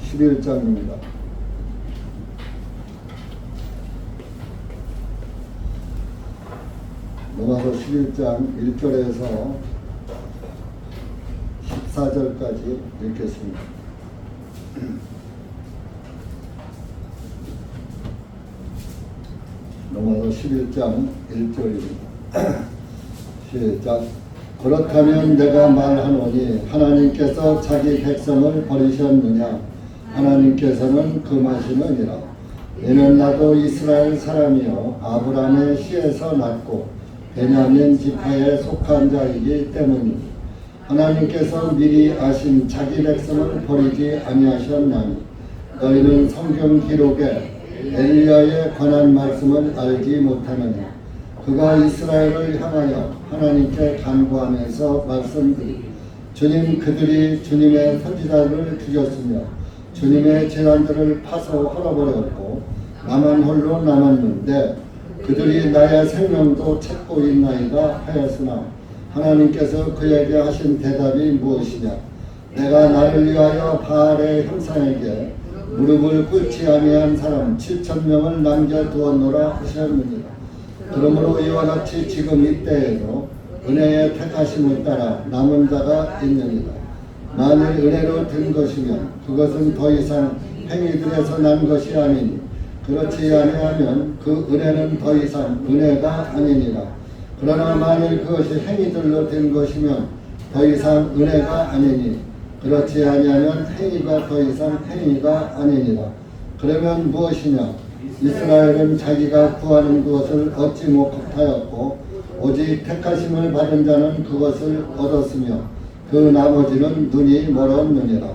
11장입니다. 로마서 11장 1절에서 14절까지 읽겠습니다. 로마서 11장 1절입니다. 시작. 그렇다면 내가 말하노니 하나님께서 자기 백성을 버리셨느냐? 하나님께서는 금하시느니라. 이는 나도 이스라엘 사람이요 아브라함의 씨에서 났고 베냐민 지파에 속한 자이기 때문이니 하나님께서 미리 아신 자기 백성을 버리지 아니하셨나니 너희는 성경 기록에 엘리야에 관한 말씀을 알지 못하느냐? 그가 이스라엘을 향하여 하나님께 간구하면서 말씀드리 주님 그들이 주님의 선지자들을 죽였으며 주님의 재난들을 파서 헐어버렸고 나만 홀로 남았는데 그들이 나의 생명도 찾고 있나이다 하였으나 하나님께서 그에게 하신 대답이 무엇이냐? 내가 나를 위하여 바알의 형상에게 무릎을 꿇지 아니한 사람 7,000명을 남겨두었노라 하셨느니라. 그러므로 이와 같이 지금 이때에도 은혜의 택하심을 따라 남은 자가 있느니라. 만일 은혜로 된 것이면 그것은 더 이상 행위들에서 난 것이 아니니 그렇지 아니하면 그 은혜는 더 이상 은혜가 아니니라. 그러나 만일 그것이 행위들로 된 것이면 더 이상 은혜가 아니니 그렇지 아니하면 행위가 더 이상 행위가 아니니라. 그러면 무엇이냐? 이스라엘은 자기가 구하는 것을 얻지 못하였고 오직 택하심을 받은 자는 그것을 얻었으며 그 나머지는 눈이 멀었느니라.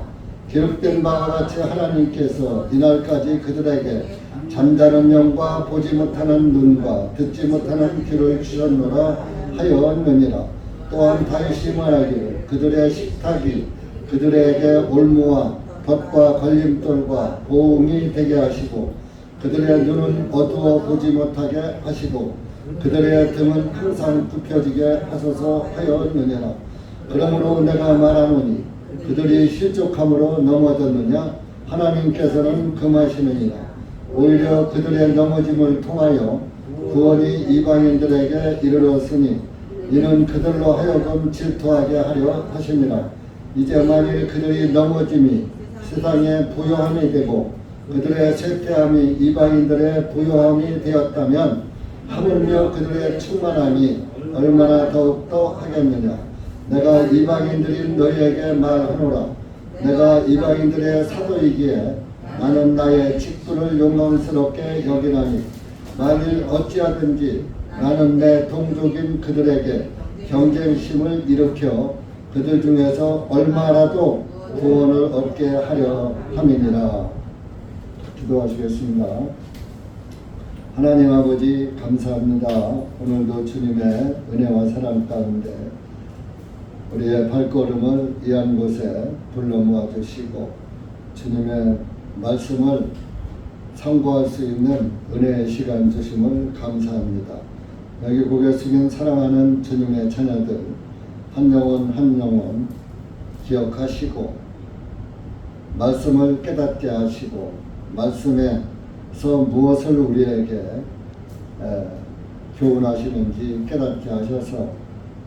기록된 바와 같이 하나님께서 이날까지 그들에게 잠자는 영과 보지 못하는 눈과 듣지 못하는 귀를 주셨노라 하였느니라. 또한 다윗이 말하기를 그들의 식탁이 그들에게 올무와 덫과 걸림돌과 보응이 되게 하시고 그들의 눈은 어두워 보지 못하게 하시고 그들의 등은 항상 굽혀지게 하소서 하였느니라. 그러므로 내가 말하노니 그들이 실족함으로 넘어졌느냐? 하나님께서는 금하시느니라. 오히려 그들의 넘어짐을 통하여 구원이 이방인들에게 이르렀으니 이는 그들로 하여금 질투하게 하려 하심이라. 이제 만일 그들이 넘어짐이 세상의 부요함이 되고 그들의 쇠퇴함이 이방인들의 부요함이 되었다면 하물며 그들의 충만함이 얼마나 더욱더 하겠느냐? 내가 이방인들인 너희에게 말하노라. 내가 이방인들의 사도이기에 나는 나의 직분을 영광스럽게 여기나니 만일 어찌하든지 나는 내 동족인 그들에게 경쟁심을 일으켜 그들 중에서 얼마라도 구원을 얻게 하려 함이니라. 기도하시겠습니다. 하나님 아버지 감사합니다. 오늘도 주님의 은혜와 사랑 가운데 우리의 발걸음을 이한 곳에 불러 모아 주시고 주님의 말씀을 상고할 수 있는 은혜의 시간 주심을 감사합니다. 여기 고개 숙인 사랑하는 주님의 자녀들 한 영혼 한 영혼 기억하시고 말씀을 깨닫게 하시고 말씀에서 무엇을 우리에게 교훈하시는지 깨닫게 하셔서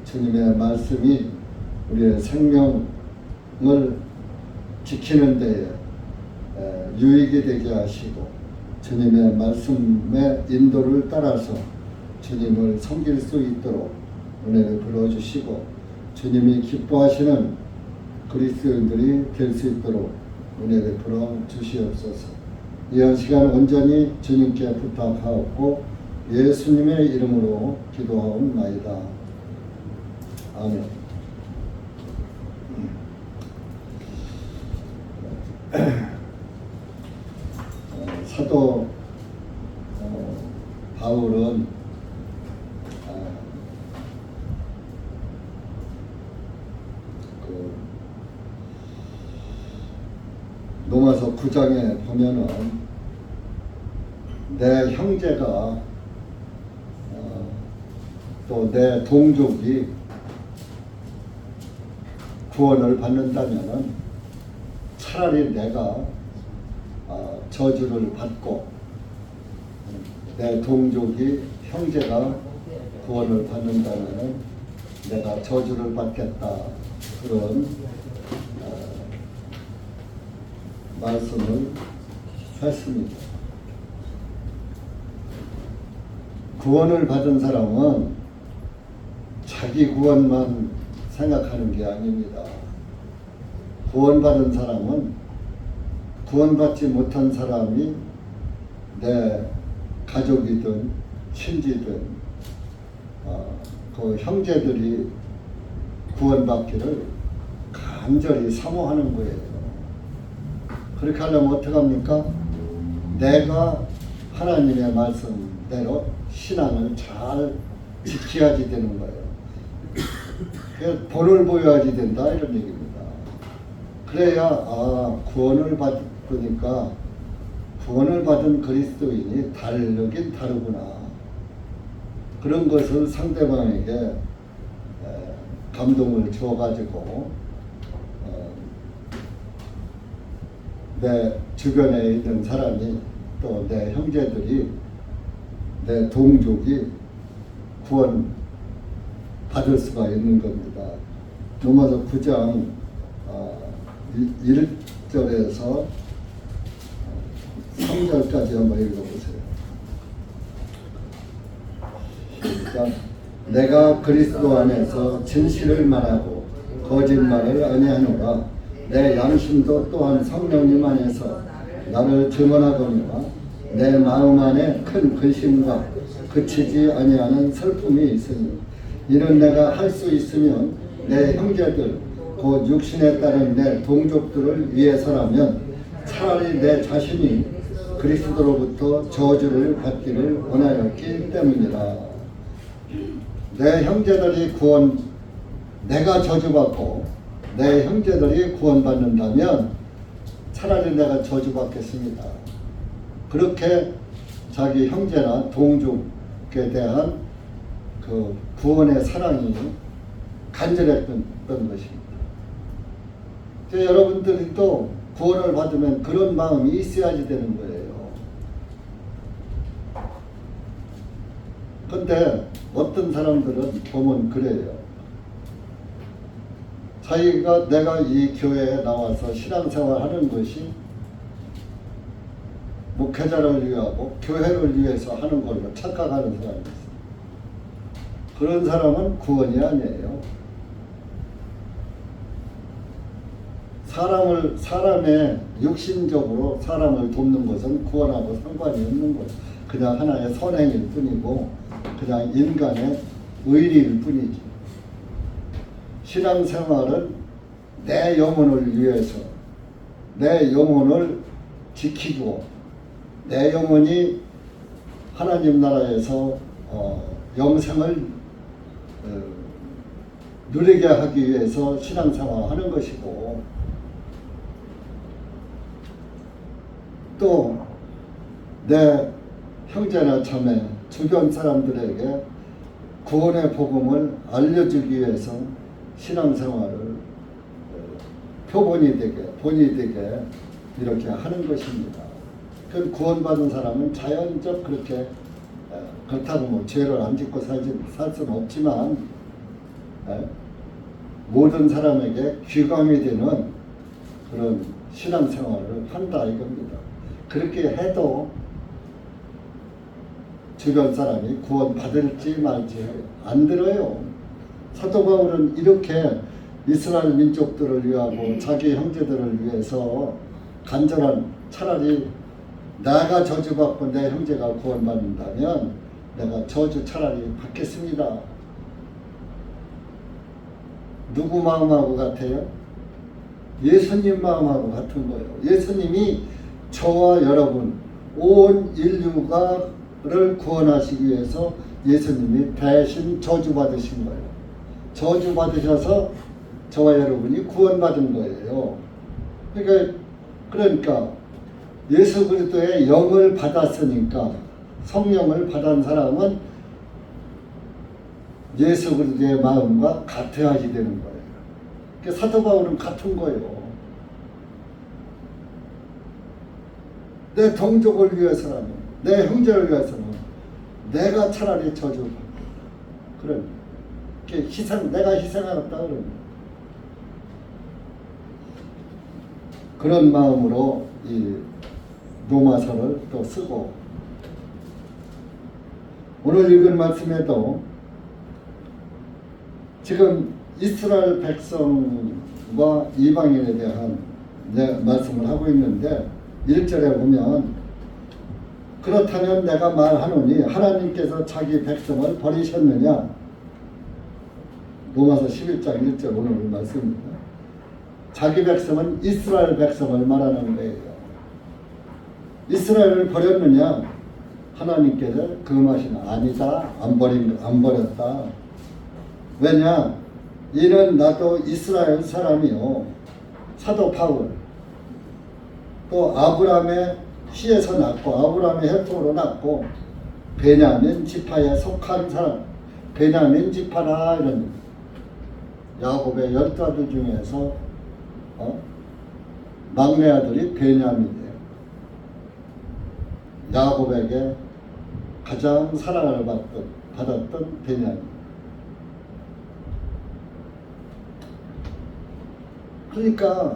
주님의 말씀이 우리의 생명을 지키는 데에 유익이 되게 하시고 주님의 말씀의 인도를 따라서 주님을 섬길 수 있도록 은혜를 불어주시고 주님이 기뻐하시는 그리스도인들이 될 수 있도록 은혜를 불어 주시옵소서. 이한 시간 온전히 주님께 부탁하옵고 예수님의 이름으로 기도하옵나이다. 아멘. 사도 바울은 로마서 9장에 보면은 내 형제가 또 내 동족이 구원을 받는다면은 차라리 내가 저주를 받고 내 동족이 형제가 구원을 받는다면 내가 저주를 받겠다, 그런 말씀을 했습니다. 구원을 받은 사람은 자기 구원만 생각하는 게 아닙니다. 구원받은 사람은 구원받지 못한 사람이 내 가족이든 친지든 그 형제들이 구원받기를 간절히 사모하는 거예요. 그렇게 하려면 어떡합니까? 내가 하나님의 말씀대로 신앙을 잘 지켜야지 되는 거예요. 본을 보여야지 된다, 이런 얘기입니다. 그래야 구원을 받으니까 구원을 받은 그리스도인이 다르긴 다르구나, 그런 것을 상대방에게 감동을 줘가지고 내 주변에 있는 사람이, 또 내 형제들이, 내 동족이 구원 받을 수가 있는 겁니다. 로마서 9장 1절에서 3절까지 한번 읽어보세요. 그러니까 내가 그리스도 안에서 진실을 말하고 거짓말을 아니하노라. 내 양심도 또한 성령님 안에서 나를 증언하거니와 내 마음 안에 큰 근심과 그치지 아니하는 슬픔이 있으니 이는 내가 할 수 있으면 내 형제들 곧 육신에 따른 내 동족들을 위해서라면 차라리 내 자신이 그리스도로부터 저주를 받기를 원하였기 때문이라. 내 형제들이 내가 저주받고 내 형제들이 구원받는다면 차라리 내가 저주받겠습니다. 그렇게 자기 형제나 동족에 대한 그 구원의 사랑이 간절했던 것입니다. 여러분들이 또 구원을 받으면 그런 마음이 있어야지 되는 거예요. 근데 어떤 사람들은 보면 그래요. 내가 이 교회에 나와서 신앙생활 하는 것이 목회자를 위하고 교회를 위해서 하는 걸로 착각하는 사람이 있어요. 그런 사람은 구원이 아니에요. 사람의 육신적으로 사람을 돕는 것은 구원하고 상관이 없는 거예요. 그냥 하나의 선행일 뿐이고 그냥 인간의 의리일 뿐이지. 신앙생활은 내 영혼을 위해서, 내 영혼을 지키고 내 영혼이 하나님 나라에서 영생을 누리게 하기 위해서 신앙생활을 하는 것이고, 또 내 형제나 자매, 주변 사람들에게 구원의 복음을 알려주기 위해서 신앙생활을 본이 되게 이렇게 하는 것입니다. 그 구원받은 사람은 자연적 그렇게 그렇다고 뭐 죄를 안 짓고 살 수는 없지만 모든 사람에게 귀감이 되는 그런 신앙생활을 한다 이겁니다. 그렇게 해도 주변 사람이 구원 받을지 말지 안 들어요. 사도 바울은 이렇게 이스라엘 민족들을 위하고 자기 형제들을 위해서 간절한, 차라리 내가 저주받고 내 형제가 구원받는다면 내가 저주 차라리 받겠습니다. 누구 마음하고 같아요? 예수님 마음하고 같은 거예요. 예수님이 저와 여러분 온 인류가를 구원하시기 위해서 예수님이 대신 저주받으신 거예요. 저주받으셔서 저와 여러분이 구원받은 거예요. 그러니까 예수 그리스도의 영을 받았으니까, 성령을 받은 사람은 예수 그리스도의 마음과 같아야지 되는 거예요. 사도 바울은 같은 거예요. 내 동족을 위해서라면, 내 형제를 위해서는 내가 차라리 저주받고, 그런 내가 희생하겠다 그런 그런 마음으로 이 로마서를 또 쓰고, 오늘 읽은 말씀에도 지금 이스라엘 백성과 이방인에 대한 말씀을 하고 있는데 1절에 보면, 그렇다면 내가 말하노니 하나님께서 자기 백성을 버리셨느냐. 로마서 11장 1절 오늘 말씀입니다. 자기 백성은 이스라엘 백성을 말하는 거예요. 이스라엘을 버렸느냐? 하나님께서 금하시나 아니다. 안 버렸다. 왜냐? 이는 나도 이스라엘 사람이요. 사도 바울. 또 아브라함의 씨에서 났고 아브라함의 혈통으로 났고 베냐민 지파에 속한 사람. 베냐민 지파라 이런 야곱의 12아들 중에서 막내 아들이 베냐민이에요. 야곱에게 가장 사랑을 받았던 베냐민. 그러니까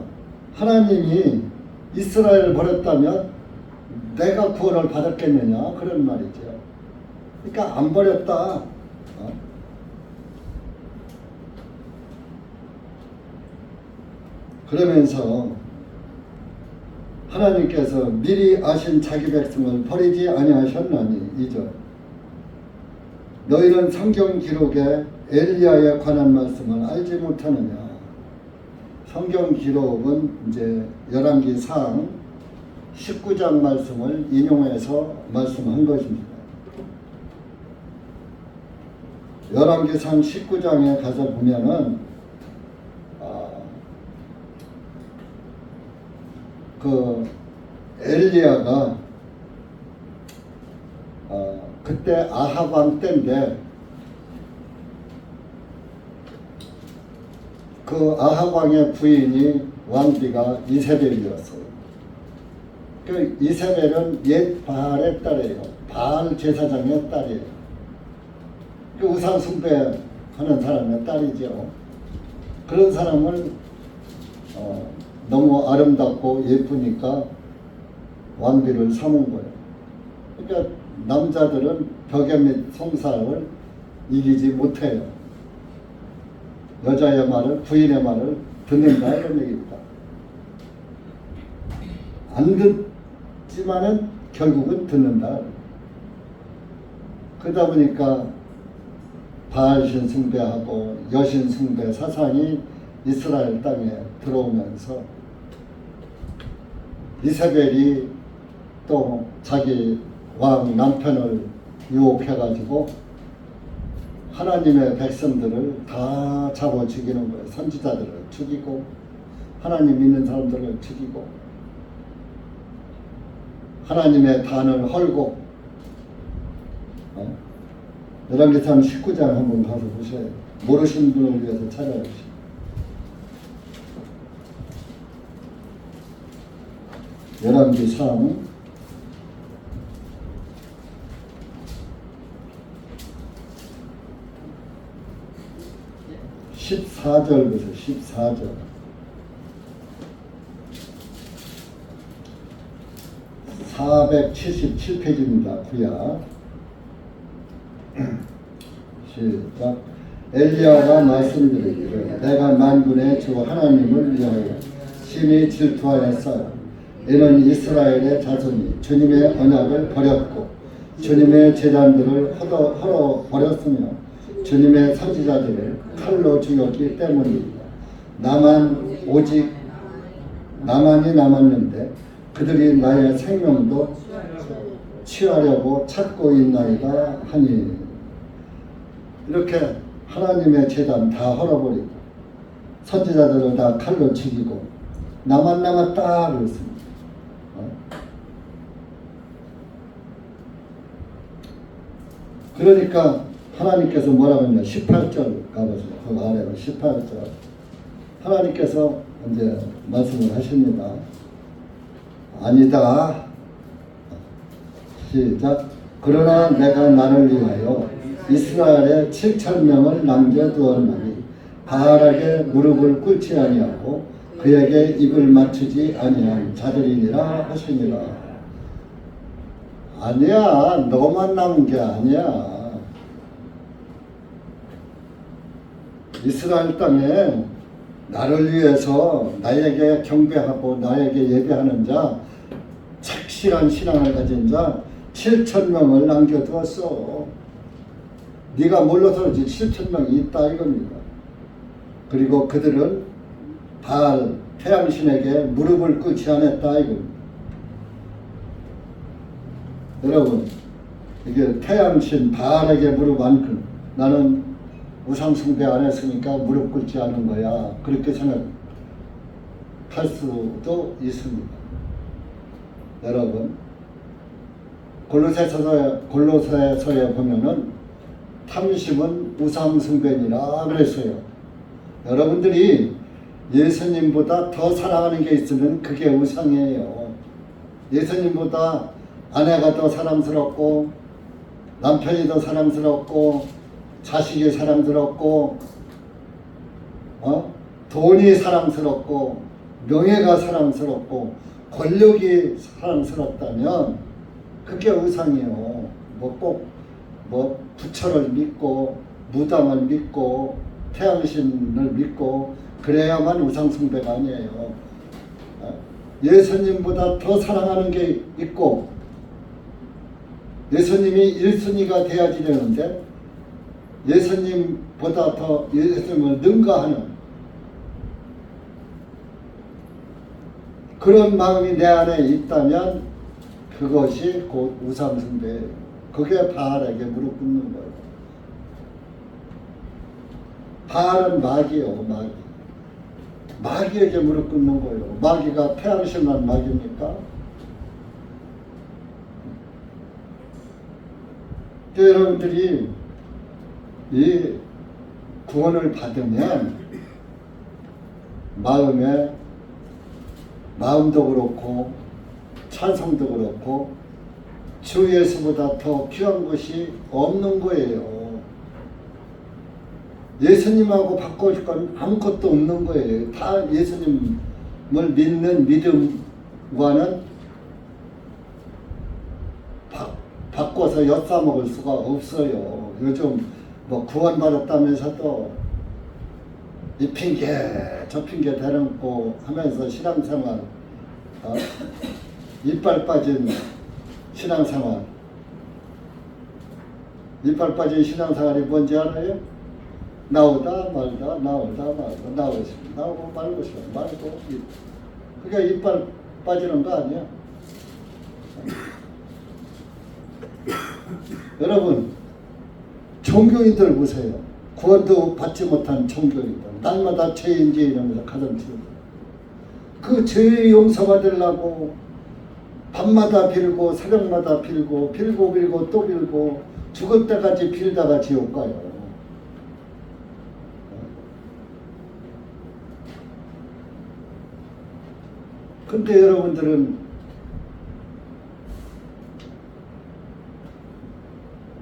하나님이 이스라엘을 버렸다면 내가 구원을 받았겠느냐 그런 말이죠. 그러니까 안 버렸다. 그러면서 하나님께서 미리 아신 자기 백성을 버리지 아니하셨나니 2절. 너희는 성경 기록에 엘리야에 관한 말씀을 알지 못하느냐. 성경 기록은 이제 열왕기상 19장 말씀을 인용해서 말씀한 것입니다. 열왕기상 19장에 가서 보면은 그 엘리야가 그때 아합 왕 때인데 그 아합 왕의 부인이 왕비가 이세벨이었어요. 그 이세벨은 옛 바알의 딸이에요. 바알 제사장의 딸이에요. 그 우상 숭배하는 사람의 딸이죠. 그런 사람을 너무 아름답고 예쁘니까 왕비를 삼은 거예요. 그러니까 남자들은 벽에 및 송사를 이기지 못해요. 여자의 말을, 부인의 말을 듣는다 이런 얘기입니다. 안 듣지만은 결국은 듣는다. 그러다 보니까 바알신 숭배하고 여신 숭배 사상이 이스라엘 땅에 들어오면서 이세벨이 또 자기 왕 남편을 유혹해가지고 하나님의 백성들을 다 잡아 죽이는 거예요. 선지자들을 죽이고 하나님 믿는 사람들을 죽이고 하나님의 단을 헐고. 열왕기상 19장 한번 가서 보셔야 돼요. 모르시는 분을 위해서 찾아주시죠. 열왕기상 14절부터 14절. 477페이지입니다. 구약. 시작. 엘리야가 말씀드리기를 내가 만군의 주 하나님을 위하여 심히 질투하였어요. 이는 이스라엘의 자손이 주님의 언약을 버렸고 주님의 제단들을 헐어 버렸으며 주님의 선지자들을 칼로 죽였기 때문입니다. 나만이 남았는데 그들이 나의 생명도 취하려고 찾고 있나이다 하니. 이렇게 하나님의 제단 다 헐어버리고 선지자들을 다 칼로 죽이고 나만 남았다 그랬습니다. 그러니까 하나님께서 뭐라고 했냐. 18절 가보세요. 그 아래로 18절 하나님께서 이제 말씀을 하십니다. 아니다. 시작. 그러나 내가 나를 위하여 이스라엘에 7,000명을 남겨두었나니 바알에게 무릎을 꿇지 아니하고 그에게 입을 맞추지 아니한 자들이니라 하시니라. 아니야, 너만 남은 게 아니야. 이스라엘 땅에 나를 위해서 나에게 경배하고 나에게 예배하는 자, 착실한 신앙을 가진 자 7,000명을 남겨두었어. 네가 몰라서 그렇지 7,000명이 있다 이겁니다. 그리고 그들은 바알 태양신에게 무릎을 꿇지 않았다 이겁니다. 여러분, 이게 태양신 바알에게 무릎 안 꿇. 나는 우상 숭배 안 했으니까 무릎 꿇지 않은 거야. 그렇게 생각할 수도 있습니다. 여러분, 골로새서에 보면은 탐심은 우상 숭배니라 그랬어요. 여러분들이 예수님보다 더 사랑하는 게 있으면 그게 우상이에요. 예수님보다 아내가 더 사랑스럽고 남편이 더 사랑스럽고 자식이 사랑스럽고 돈이 사랑스럽고 명예가 사랑스럽고 권력이 사랑스럽다면 그게 우상이에요. 꼭 부처를 믿고 무당을 믿고 태양신을 믿고 그래야만 우상숭배가 아니에요. 예수님보다 더 사랑하는 게 있고 예수님이 1순위가 돼야지 되는데 예수님보다 더 예수님을 능가하는 그런 마음이 내 안에 있다면 그것이 곧 우상숭배예요. 그게 바알에게 무릎 꿇는 거예요. 바알은 마귀요, 마귀. 마귀에게 무릎 꿇는 거예요. 마귀가 태양신만 마귀입니까? 여러분들이 이 구원을 받으면 마음도 그렇고 찬성도 그렇고 주 예수보다 더 귀한 것이 없는 거예요. 예수님하고 바꿔줄 건 아무것도 없는 거예요. 다 예수님을 믿는 믿음과는 바꿔서 엿싸먹을 수가 없어요. 요즘 구원받았다면서도 이 핑계 저 핑계 대놓고 하면서 신앙생활 이빨 빠진 신앙생활 이빨 빠진 신앙생활이 뭔지 알아요? 나오다 말다 나오고 말고 싶어 말고 그게 이빨 빠지는 거 아니야? 여러분 종교인들 보세요. 구원도 받지 못한 종교인들 날마다 죄인지 이러면서 가정치고 그 죄의 용서받으려고 밤마다 빌고 새벽마다 빌고 또 빌고 죽을 때까지 빌다가 지옥 가요. 근데 여러분들은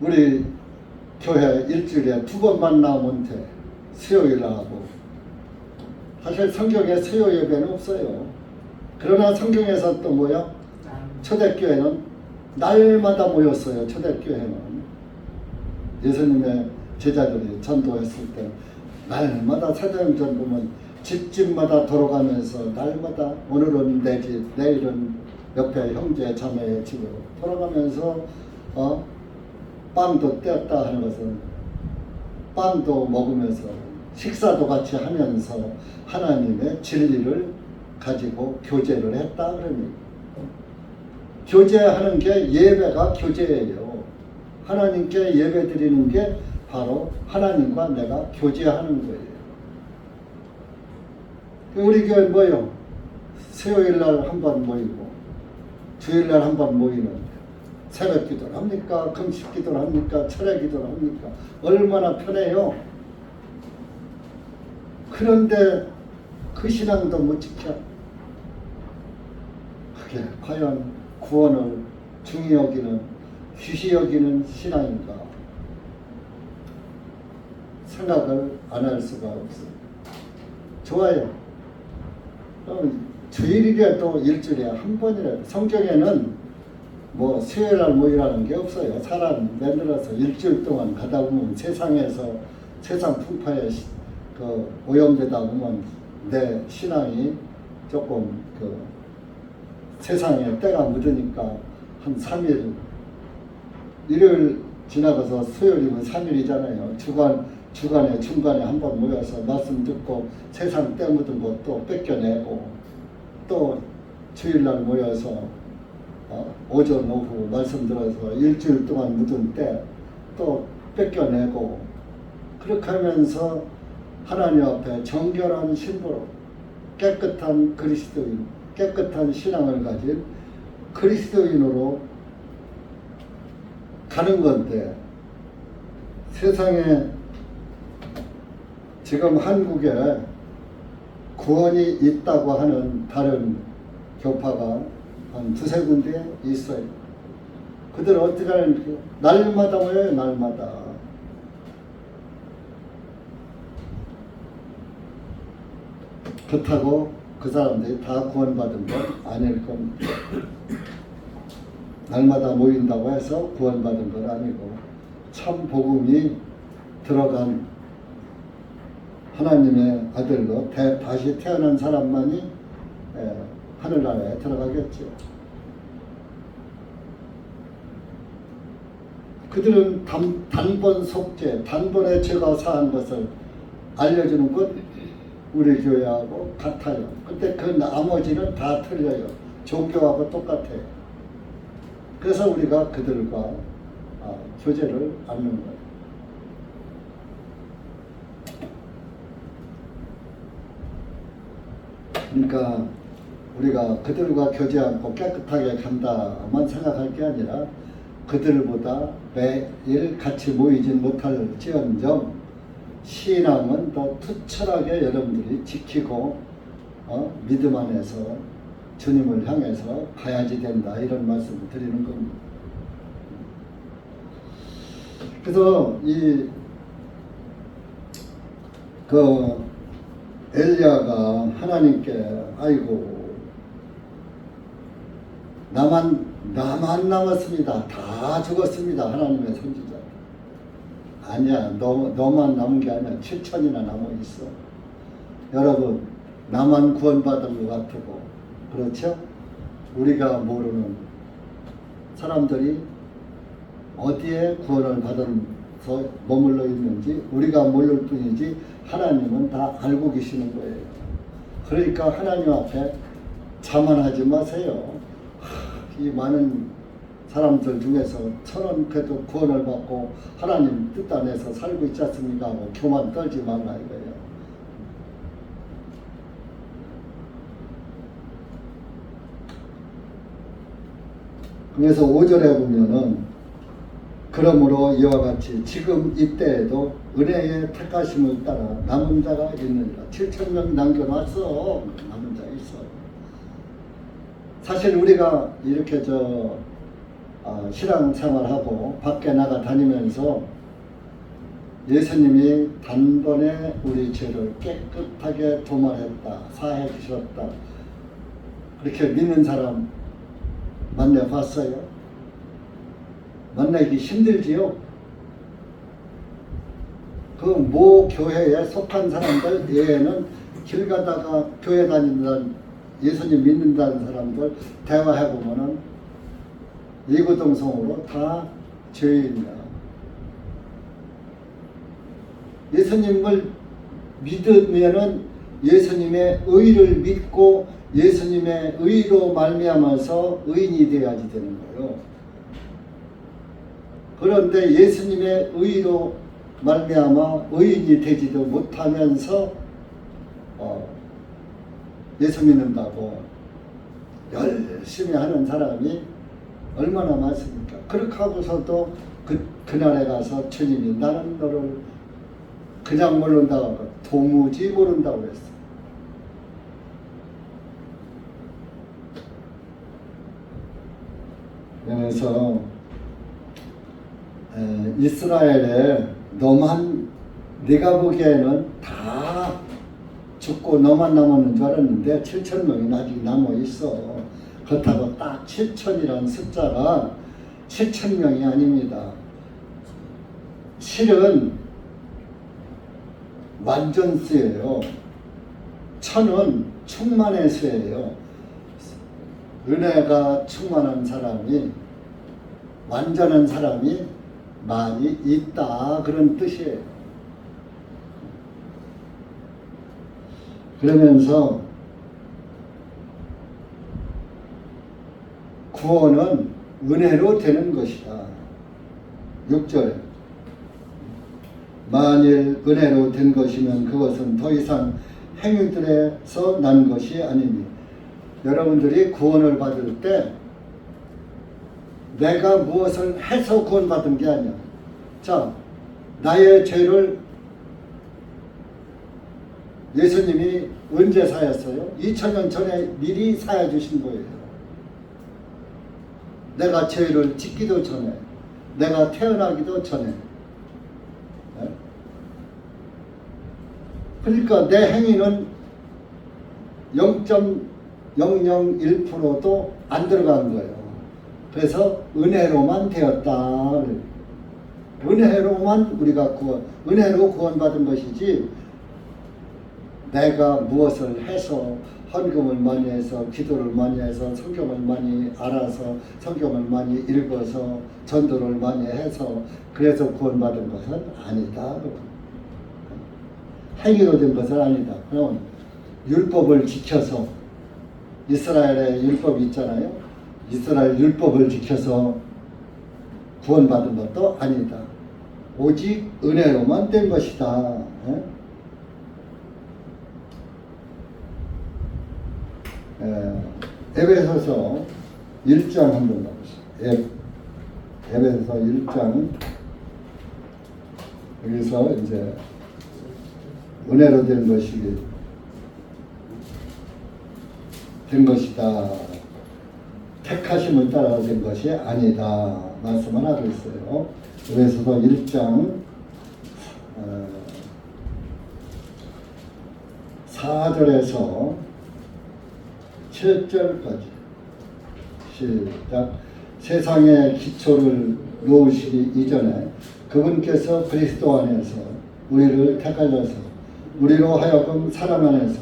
우리 교회 일주일에 2번만 나오면 돼. 수요일 하고. 사실 성경에 수요 예배는 없어요. 그러나 성경에서 또 뭐야? 초대교회는 날마다 모였어요. 초대교회는 예수님의 제자들이 전도했을 때 날마다 사도행전 보면 집집마다 돌아가면서 날마다 오늘은 내 집, 내일은 옆에 형제 자매의 집으로 돌아가면서 빵도 떼었다 하는 것은 빵도 먹으면서 식사도 같이 하면서 하나님의 진리를 가지고 교제를 했다 그럽니다. 교제하는 게 예배가 교제예요. 하나님께 예배 드리는 게 바로 하나님과 내가 교제하는 거예요. 우리 교회 뭐요? 수요일날 한 번 모이고 주일날 한 번 모이는 새벽 기도를 합니까? 금식 기도를 합니까? 철야 기도를 합니까? 얼마나 편해요. 그런데 그 신앙도 못 지켜. 그게 과연 구원을 중히 여기는 귀시 여기는 신앙인가 생각을 안 할 수가 없어요. 좋아요. 주일이라도 일주일에 한 번이라도. 성경에는 뭐 수요일날 모이라는 게 없어요. 사람 만들어서 일주일 동안 가다 보면 세상에서 세상 풍파에 오염되다 보면 내 신앙이 조금 세상에 때가 묻으니까 한 3일, 일요일 지나가서 수요일이면 3일이잖아요. 주간에 중간에 한번 모여서 말씀 듣고 세상 때 묻은 것도 뺏겨내고, 또 주일날 모여서 오전 오후 말씀 들어서 일주일 동안 묻은 때 또 뺏겨내고, 그렇게 하면서 하나님 앞에 정결한 신부로 깨끗한 그리스도인, 깨끗한 신앙을 가진 그리스도인으로 가는 건데, 세상에 지금 한국에 구원이 있다고 하는 다른 교파가 한 두세 군데 있어요. 그들은 어떻게 하는, 날마다 모여요. 날마다. 그렇다고 그 사람들이 다 구원받은 건 아닐 겁니다. 날마다 모인다고 해서 구원받은 건 아니고, 참 복음이 들어간 하나님의 아들로 다시 태어난 사람만이 하늘나라에 들어가겠죠. 그들은 단번 속죄, 단번에 죄가 사한 것을 알려주는 것 우리 교회하고 같아요. 근데 그 나머지는 다 틀려요. 종교하고 똑같아요. 그래서 우리가 그들과 교제를 않는 거예요. 그러니까 우리가 그들과 교제 않고 깨끗하게 간다만 생각할 게 아니라, 그들보다 매일 같이 모이진 못할지언정 신앙은 더 투철하게 여러분들이 지키고 믿음 안에서 주님을 향해서 가야지 된다, 이런 말씀을 드리는 겁니다. 그래서 엘리야가 하나님께, 아이고 나만 남았습니다. 다 죽었습니다. 하나님의 선지자. 아니야, 너만 남은 게 아니야. 7천이나 남아 있어. 여러분, 나만 구원받은 것 같고, 그렇죠? 우리가 모르는 사람들이 어디에 구원을 받아서 머물러 있는지 우리가 모를 뿐이지, 하나님은 다 알고 계시는 거예요. 그러니까 하나님 앞에 자만하지 마세요. 이 많은 사람들 중에서 저는 그래도 구원을 받고 하나님 뜻 안에서 살고 있지 않습니까 하고 교만 떨지 말라 이거예요. 그래서 5절에 보면은, 그러므로 이와 같이 지금 이때에도 은혜의 택하심을 따라 남은 자가 있느니라. 7,000명 남겨놨어. 남은 자 있어. 사실 우리가 이렇게 신앙생활하고 밖에 나가 다니면서 예수님이 단번에 우리 죄를 깨끗하게 도말했다, 사해 주셨다, 그렇게 믿는 사람 만나봤어요? 만나기 힘들지요? 그 모 교회에 속한 사람들 외에는 길 가다가 교회 다닌다는, 예수님 믿는다는 사람들 대화해보면은 이구동성으로 다 죄인이야. 예수님을 믿으면은 예수님의 의를 믿고 예수님의 의로 말미암아서 의인이 되어야지 되는 거예요. 그런데 예수님의 의로 말미암아 의인이 되지도 못하면서 예수 믿는다고 열심히 하는 사람이 얼마나 많습니까? 그렇게 하고서도 그날에 가서 주님이 나는 너를 그냥 모른다고 하고 도무지 모른다고 했어. 그래서 이스라엘에 너만 네가 보기에는 다 죽고 너만 남았는 줄 알았는데 7천 명이 아직 남아 있어. 그렇다고 딱 7천이라는 숫자가 7천 명이 아닙니다. 7은 완전수예요. 1000은 충만의 수예요. 은혜가 충만한 사람이, 완전한 사람이 많이 있다, 그런 뜻이에요. 그러면서 구원은 은혜로 되는 것이다. 6절에 만일 은혜로 된 것이면 그것은 더 이상 행위들에서 난 것이 아니니. 여러분들이 구원을 받을 때 내가 무엇을 해서 구원받은 게 아니야. 자, 나의 죄를 예수님이 언제 사했어요? 2000년 전에 미리 사해 주신 거예요. 내가 죄를 짓기도 전에, 내가 태어나기도 전에. 그러니까 내 행위는 0.001%도 안 들어간 거예요. 그래서 은혜로만 되었다. 은혜로만 우리가 은혜로 구원받은 것이지, 내가 무엇을 해서, 헌금을 많이 해서, 기도를 많이 해서, 성경을 많이 알아서, 성경을 많이 읽어서, 전도를 많이 해서 그래서 구원받은 것은 아니다. 행위로 된 것은 아니다. 그럼 율법을 지켜서, 이스라엘의 율법이 있잖아요. 이스라엘 율법을 지켜서 구원받은 것도 아니다. 오직 은혜로만 된 것이다. 에베소서 1장 한번 봐보시죠. 에베소서 1장, 여기서 이제 은혜로 된 것이다. 택하심을 따라 된 것이 아니다. 말씀을 하고 있어요. 에베소서 1장 4절에서 7절까지 시작. 세상의 기초를 놓으시기 이전에 그분께서 그리스도 안에서 우리를 택하셔서 우리로 하여금 사랑 안에서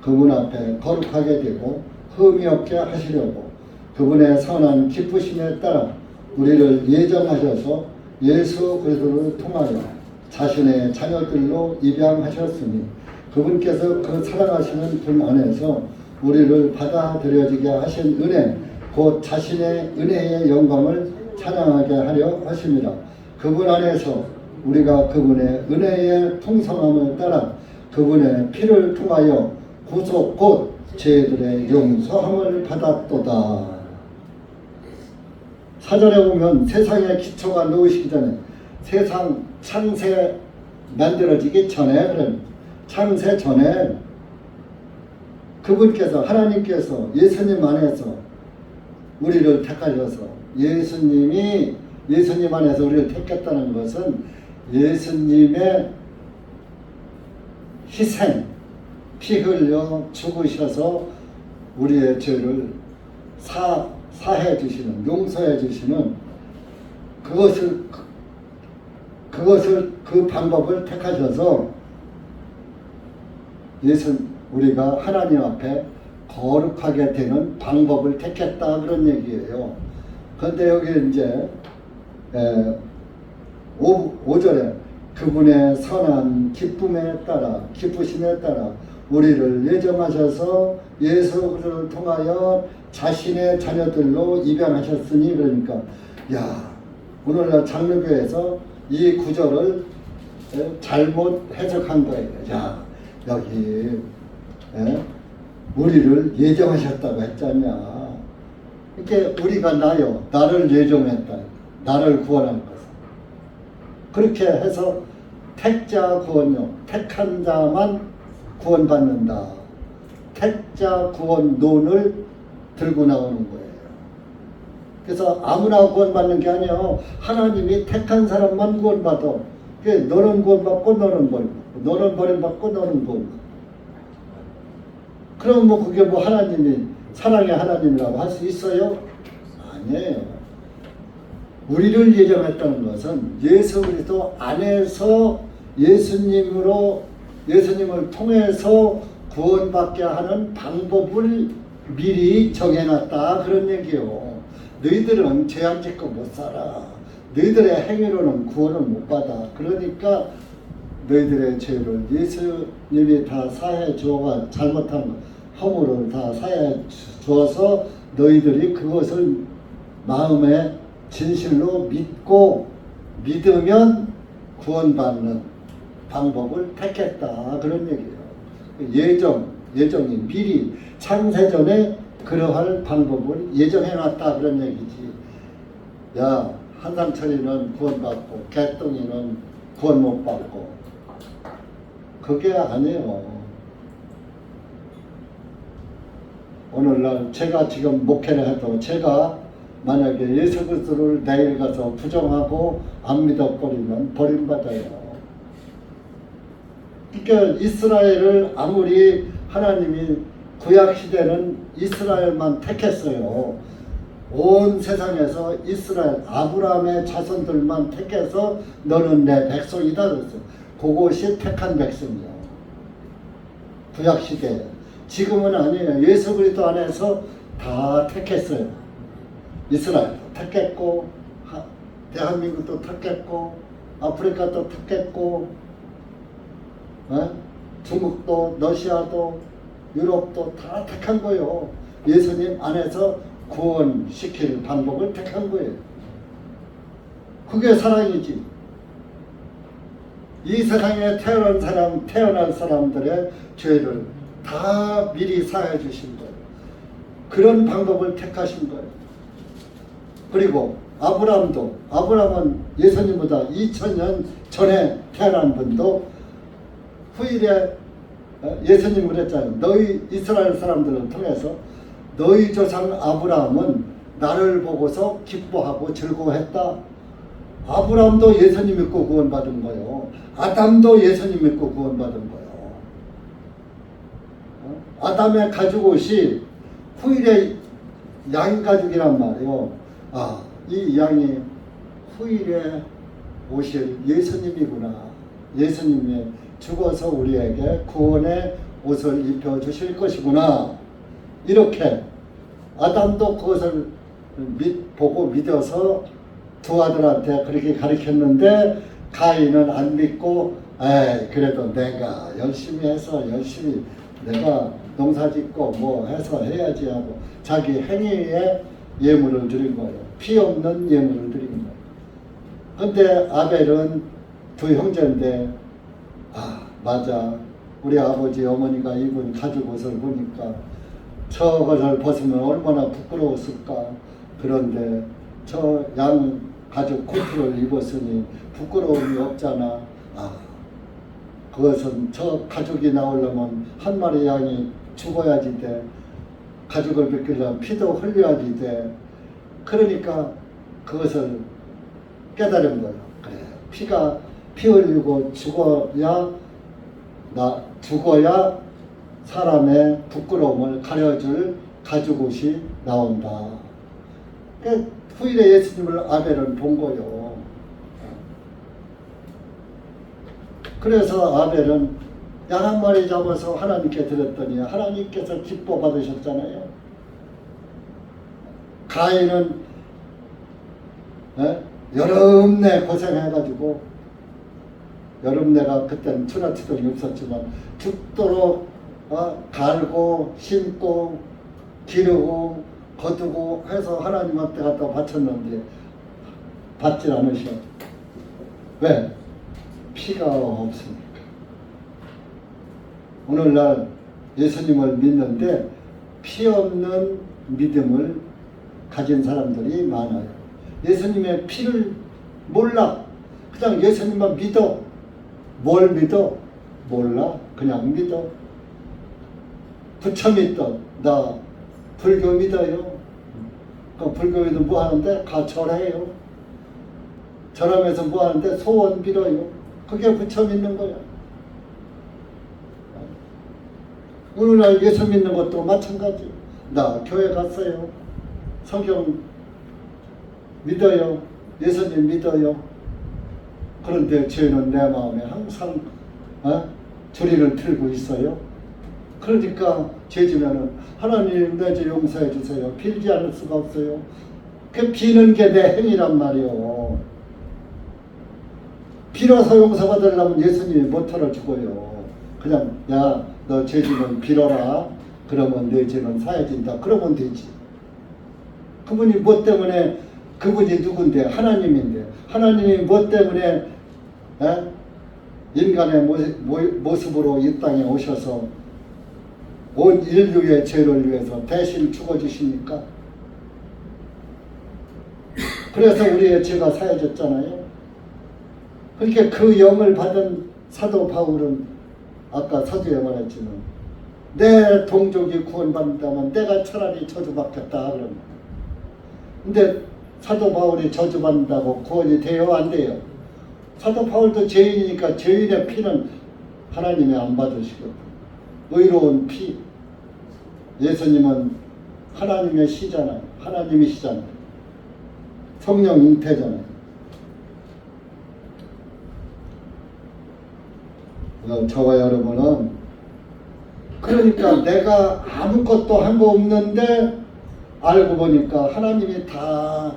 그분 앞에 거룩하게 되고 흠이 없게 하시려고 그분의 선한 기쁘심에 따라 우리를 예정하셔서 예수 그리스도를 통하여 자신의 자녀들로 입양하셨으니 그분께서 그 사랑하시는 분 안에서 우리를 받아들여지게 하신 은혜, 곧 자신의 은혜의 영광을 찬양하게 하려 하십니다. 그분 안에서 우리가 그분의 은혜의 풍성함을 따라 그분의 피를 통하여 구속 곧 죄들의 용서함을 받았도다. 4절에 보면 세상의 기초가 놓으시기 전에, 세상 창세 만들어지기 전에, 그런 창세 전에 그분께서, 하나님께서 예수님 안에서 우리를 택하셔서, 예수님 안에서 우리를 택했다는 것은 예수님의 희생, 피 흘려 죽으셔서 우리의 죄를 사해 주시는, 용서해 주시는 그 방법을 택하셔서 우리가 하나님 앞에 거룩하게 되는 방법을 택했다, 그런 얘기예요. 그런데 여기 이제 5절에 그분의 선한 기쁨에 따라, 기쁘심에 따라 우리를 예정하셔서 예수 그리스도를 통하여 자신의 자녀들로 입양하셨으니, 그러니까 오늘날 장로교에서 이 구절을 잘못 해석한 거예요. 여기 우리를 예정하셨다고 했잖냐. 이게 우리가 나를 예정했다. 나를 구원한 것은. 그렇게 해서 택자 구원용, 택한 자만 구원받는다. 택자 구원론을 들고 나오는 거예요. 그래서 아무나 구원받는 게 아니에요. 하나님이 택한 사람만 구원받아. 너는 구원받고 너는 버림받고 너는 버림받고 너는 구원받고. 그럼 뭐 그게 뭐 하나님이 사랑의 하나님이라고 할 수 있어요? 아니에요. 우리를 예정했다는 것은 예수 그리스도 안에서 예수님을 통해서 구원받게 하는 방법을 미리 정해놨다 그런 얘기요. 너희들은 죄 안 짓고 못 살아. 너희들의 행위로는 구원을 못 받아. 그러니까 너희들의 죄를 예수님이 다 사해 주어가 잘못한 허물을 다 사해 주어서 너희들이 그것을 마음에 진실로 믿고 믿으면 구원받는 방법을 택했다 그런 얘기예요. 예정이 미리 창세전에 그러할 방법을 예정해놨다 그런 얘기지. 야, 한상철이는 구원받고 개똥이는 구원 못 받고 그게 아니에요. 오늘날 제가 지금 목회를 해도 제가 만약에 예수 그리스도를 내일 가서 부정하고 안 믿어버리면 버림받아요. 그러니까 이스라엘을 아무리 하나님이 구약시대는 이스라엘만 택했어요. 온 세상에서 이스라엘 아브라함의 자손들만 택해서 너는 내 백성이다 그랬어요. 그것이 택한 백성이요. 구약시대에. 지금은 아니에요. 예수 그리스도 안에서 다 택했어요. 이스라엘도 택했고 대한민국도 택했고 아프리카도 택했고 중국도 러시아도 유럽도 다 택한 거예요. 예수님 안에서 구원시킬 방법을 택한 거예요. 그게 사랑이지. 이 세상에 태어난 사람들의 죄를 다 미리 사해 주신 거예요. 그런 방법을 택하신 거예요. 그리고 아브라함은 예수님보다 2000년 전에 태어난 분도 후일에 예수님 그랬잖아요. 너희 이스라엘 사람들을 통해서 너희 조상 아브라함은 나를 보고서 기뻐하고 즐거워했다. 아브라함도 예수님 믿고 구원받은 거예요. 아담도 예수님 믿고 구원받은 거예요. 아담의 가죽옷이 후일의 양 가죽이란 말이에요. 이 양이 후일에 오실 예수님이구나. 예수님이 죽어서 우리에게 구원의 옷을 입혀주실 것이구나. 이렇게 아담도 그것을 보고 믿어서 두 아들한테 그렇게 가르쳤는데 가인은 안 믿고 그래도 내가 열심히 해서 내가 농사 짓고 뭐 해서 해야지 하고 자기 행위에 예물을 드린 거예요. 피 없는 예물을 드린 거예요. 근데 아벨은 두 형제인데 맞아. 우리 아버지 어머니가 입은 가죽옷을 보니까 저것을 벗으면 얼마나 부끄러웠을까. 그런데 저 양 가죽 코트를 입었으니 부끄러움이 없잖아. 그것은 저 가죽이 나오려면 한 마리 양이 죽어야지 돼. 가죽을 벗기려면 피도 흘려야지 돼. 그러니까 그것을 깨달은 거예요. 그래, 피 흘리고 죽어야 사람의 부끄러움을 가려줄 가죽옷이 나온다. 후일에 예수님을 아벨은 본 거요. 그래서 아벨은 양 한 마리 잡아서 하나님께 드렸더니 하나님께서 기뻐 받으셨잖아요. 가인은 여름내 고생해가지고 여름내가 그때는 투나투동이 없었지만 죽도록 갈고 심고 기르고 거두고 해서 하나님한테 갖다 바쳤는데 받질 않으셔. 왜? 피가 없으니까. 오늘날 예수님을 믿는데 피 없는 믿음을 가진 사람들이 많아요. 예수님의 피를 몰라. 그냥 예수님만 믿어. 뭘 믿어? 몰라. 그냥 믿어. 부처 믿어. 나 불교 믿어요. 그 불교에도 뭐 하는데? 절해요. 절하면서 뭐 하는데? 소원 빌어요. 그게 부처 믿는 거야. 오늘날 예수 믿는 것도 마찬가지. 나 교회 갔어요. 성경 믿어요. 예수님 믿어요. 그런데 죄는 내 마음에 항상 조리를 들고 있어요. 그러니까 죄 지면은 하나님 내 죄 용서해 주세요. 빌지 않을 수가 없어요. 그 비는 게 내 행위란 말이요. 빌어서 용서받으려면 예수님이 못 털어주고요. 그냥 야 너 죄 지면 빌어라. 그러면 내 죄는 사해진다. 그러면 되지. 그분이 뭐 때문에 그분이 누군데? 하나님인데. 하나님이 뭐 때문에 인간의 모습으로 이 땅에 오셔서 온 인류의 죄를 위해서 대신 죽어주십니까? 그래서 우리의 죄가 사해졌잖아요. 그렇게 그 영을 받은 사도 바울은 아까 사도에 말했지만 내 동족이 구원받는다면 내가 차라리 저주받겠다 그러면. 근데 사도 바울이 저주받는다고 구원이 돼요? 안 돼요? 사도 바울도 죄인이니까 죄인의 피는 하나님이 안 받으시거든. 의로운 피. 예수님은 하나님의 시잖아요. 하나님이시잖아요. 성령 잉태잖아요. 저와 여러분은 그러니까 내가 아무것도 한 거 없는데 알고 보니까 하나님이 다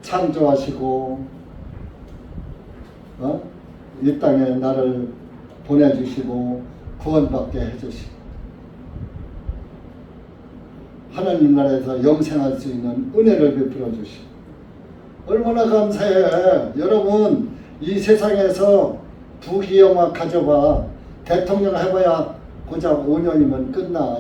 창조하시고 이 땅에 나를 보내주시고 구원받게 해주시고 하나님 나라에서 영생할 수 있는 은혜를 베풀어 주시고 얼마나 감사해. 여러분 이 세상에서 부귀영화 가져봐. 대통령 해봐야 고작 5년이면 끝나.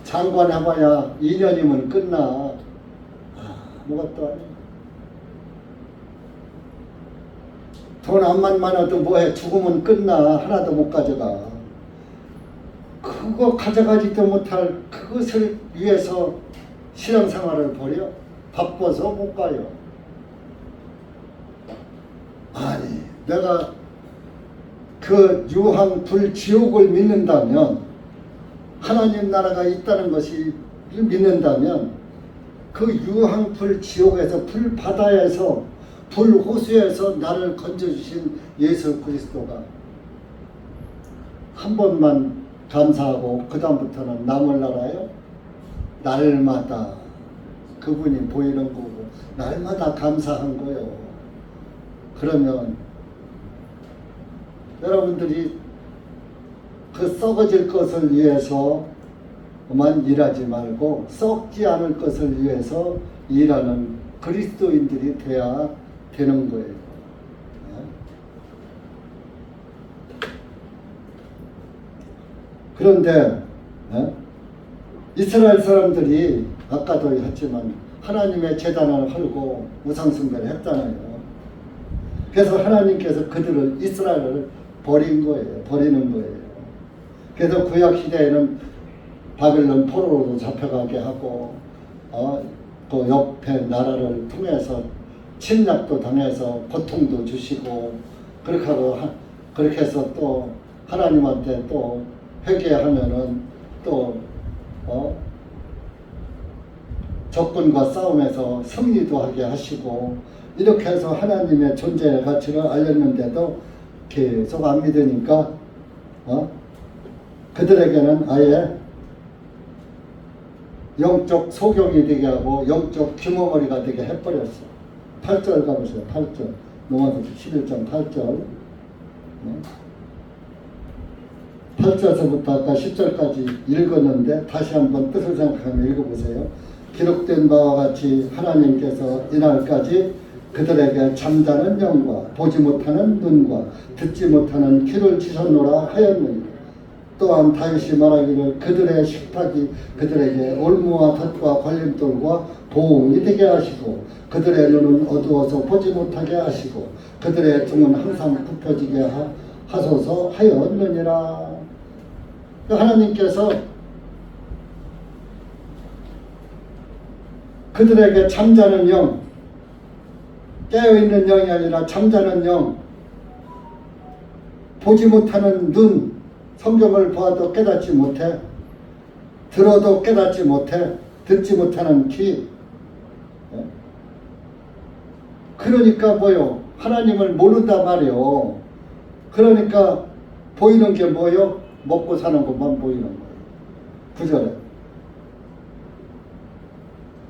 장관 해봐야 2년이면 끝나. 아무것도 아니야. 돈 암만 많아도 뭐해. 죽으면 끝나. 하나도 못 가져가. 그거 가져가지도 못할 그것을 위해서 신앙생활을 벌여? 바빠서 못 가요. 아니 내가 그 유황 불지옥을 믿는다면 하나님 나라가 있다는 것이 믿는다면 그 유황 불지옥에서 불바다에서 불호수에서 나를 건져주신 예수 그리스도가 한 번만 감사하고 그 다음부터는 남을 나라요. 날마다 그분이 보이는 거고 날마다 감사한 거예요. 그러면 여러분들이 그 썩어질 것을 위해서만 일하지 말고 썩지 않을 것을 위해서 일하는 그리스도인들이 돼야 되는 거예요. 그런데 이스라엘 사람들이 아까도 했지만 하나님의 제단을 헐고 우상숭배를 했잖아요. 그래서 하나님께서 그들을 이스라엘을 버린 거예요. 버리는 거예요. 그래서 구약 시대에는 바벨론 포로로 잡혀가게 하고 그 옆에 나라를 통해서 침략도 당해서 고통도 주시고 그렇게 하고 그렇게 해서 또 하나님한테 또 회개하면은 또 적군과 싸움에서 승리도 하게 하시고 이렇게 해서 하나님의 존재의 가치를 알렸는데도 계속 안 믿으니까 그들에게는 아예 영적 소경이 되게 하고 영적 규모머리가 되게 해버렸어. 8절 가보세요. 8절 로마서 11장 8절 8절에서부터 아까 10절까지 읽었는데 다시 한번 뜻을 생각하며 읽어보세요. 기록된 바와 같이 하나님께서 이날까지 그들에게 잠자는 영과 보지 못하는 눈과 듣지 못하는 귀를 주셨노라 하였느니라. 또한 다윗이 말하기를 그들의 식탁이 그들에게 올무와 덫과 걸림돌과 보응이 되게 하시고 그들의 눈은 어두워서 보지 못하게 하시고 그들의 등은 항상 굽혀지게 하소서 하였느니라. 하나님께서 그들에게 잠자는 영, 깨어있는 영이 아니라 잠자는 영, 보지 못하는 눈, 성경을 보아도 깨닫지 못해, 들어도 깨닫지 못해, 듣지 못하는 귀. 그러니까 뭐요? 하나님을 모른다 말이요. 그러니까 보이는 게 뭐요? 먹고 사는 것만 보이는 거예요. 9절에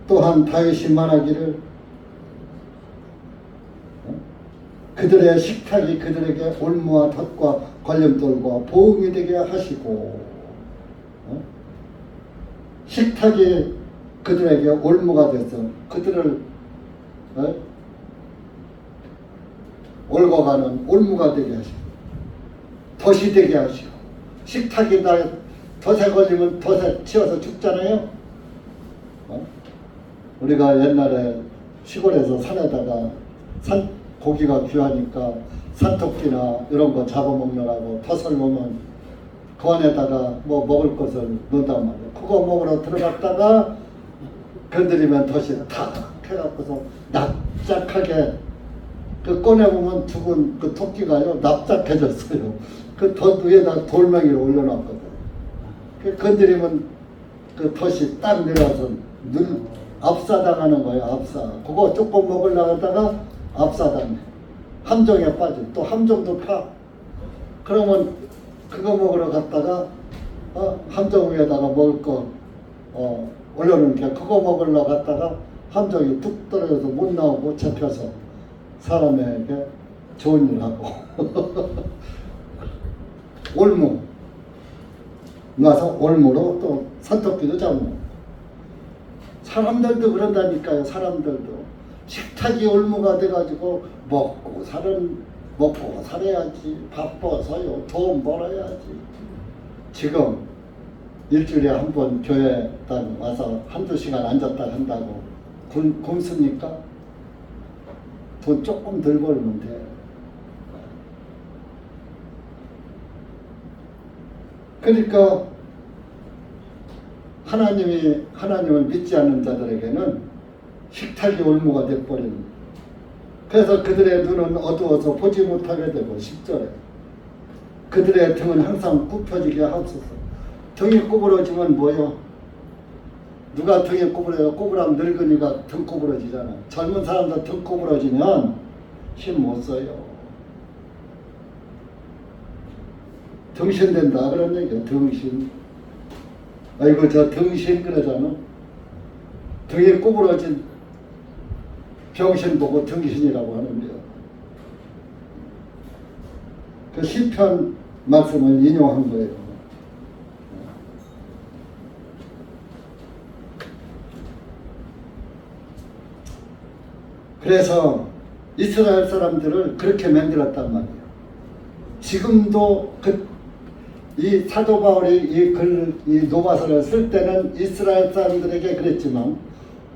또한 다윗이 말하기를 그들의 식탁이 그들에게 올무와 덫과 걸림돌과 보응이 되게 하시고, 식탁이 그들에게 올무가 돼서 그들을 얽어가는 올무가 되게 하시고, 덫이 되게 하시고, 식탁이 나 덫에 걸리면 덫에 치여서 죽잖아요. 우리가 옛날에 시골에서 산에다가 고기가 귀하니까 산토끼나 이런 거 잡아먹느라고 덫을 놓으면 그 안에다가 뭐 먹을 것을 넣는단 말이에요. 그거 먹으러 들어갔다가 건드리면 덫이 탁 해갖고서 납작하게 그 꺼내보면 죽은 그 토끼가요 납작해졌어요. 그 덫 위에다 돌멩이를 올려놨거든. 그 건드리면 그 덫이 딱 내려와서 압사당하는 거예요. 압사. 그거 조금 먹으려고 하다가 압사당해. 함정에 빠져. 또 함정도 파. 그러면 그거 먹으러 갔다가 함정 위에다가 먹을 거 올려놓은 게 그거 먹으려고 갔다가 함정이 뚝 떨어져서 못 나오고 잡혀서 사람에게 좋은 일 하고 올무 나서 올무로 또 산토끼도 잡고. 사람들도 그런다니까요. 사람들도 식탁이 올무가 돼가지고 먹고 살아야지, 바빠서요, 돈 벌어야지. 지금 일주일에 한 번 교회 와서 한두 시간 앉았다 한다고 굶습니까? 돈 조금 덜 벌면 돼. 그러니까 하나님을 믿지 않는 자들에게는 식탁이 올무가 돼버리는. 그래서 그들의 눈은 어두워서 보지 못하게 되고 10절에 그들의 등은 항상 굽혀지게 하옵소서. 등이 구부러지면 뭐요? 누가 등이 구부러요? 구부러면 늙은이가 등 구부러지잖아. 젊은 사람도 등 구부러지면 힘 못 써요. 등신된다 그런 얘기야. 등신. 아이고 저 등신 그러잖아. 등이 구부러진 병신 보고 등신이라고 하는데요. 그 시편 말씀을 인용한 거예요. 그래서 이스라엘 사람들을 그렇게 만들었단 말이에요. 지금도 이 사도 바울이 이 노바서를 쓸 때는 이스라엘 사람들에게 그랬지만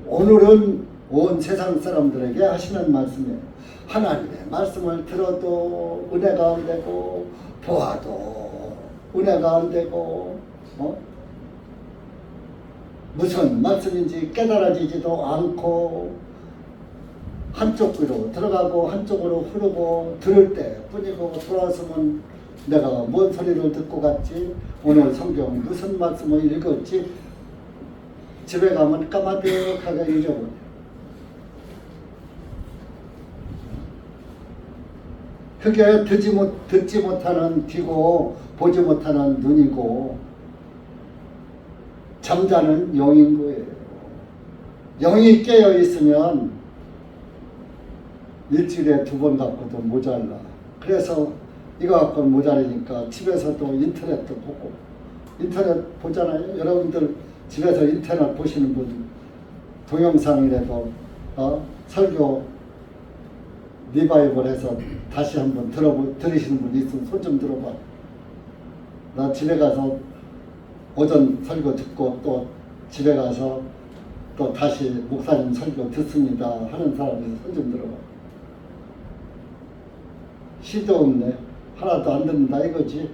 오늘은 온 세상 사람들에게 하시는 말씀이에요. 하나님의 말씀을 들어도 은혜가 안 되고 보아도 은혜가 안 되고 무슨 말씀인지 깨달아지지도 않고 한쪽으로 들어가고 한쪽으로 흐르고 들을 때 뿐이고 돌아서면 내가 뭔 소리를 듣고 갔지? 오늘 성경 무슨 말씀을 읽었지? 집에 가면 까마득하게 잊어버려. 그게 듣지 못하는 귀고 보지 못하는 눈이고 잠자는 영인 거예요. 영이 깨어 있으면 일주일에 2번 갖고도 모자라. 그래서 이거 갖고는 모자라니까 집에서도 인터넷도 보고, 인터넷 보잖아요. 여러분들 집에서 인터넷 보시는 분 동영상이라도 설교 리바이벌해서 다시 한번 들으시는 분 있으면 손 좀 들어봐. 나 집에 가서 오전 설교 듣고 또 집에 가서 또 다시 목사님 설교 듣습니다 하는 사람이 손 좀 들어봐. 시도 없네. 하나도 안 듣는다 이거지.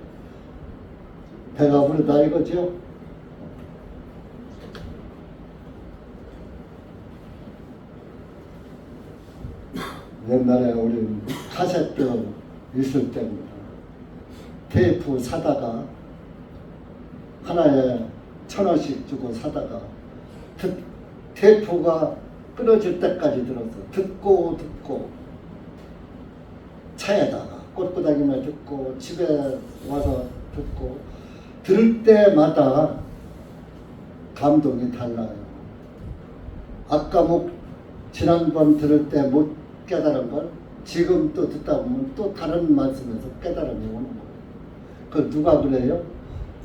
배가 부르다 이거죠. 옛날에 우리 카세트 있을 때입니다. 테이프 사다가 하나에 1,000원씩 주고 사다가 테이프가 끊어질 때까지 들었어. 듣고 차에다가 꽃구닥이며 듣고 집에 와서 듣고 들을 때마다 감동이 달라요. 아까 지난번 들을 때 못 깨달은 걸 지금 또 듣다 보면 또 다른 말씀에서 깨달음이 오는 거예요. 그 누가 그래요?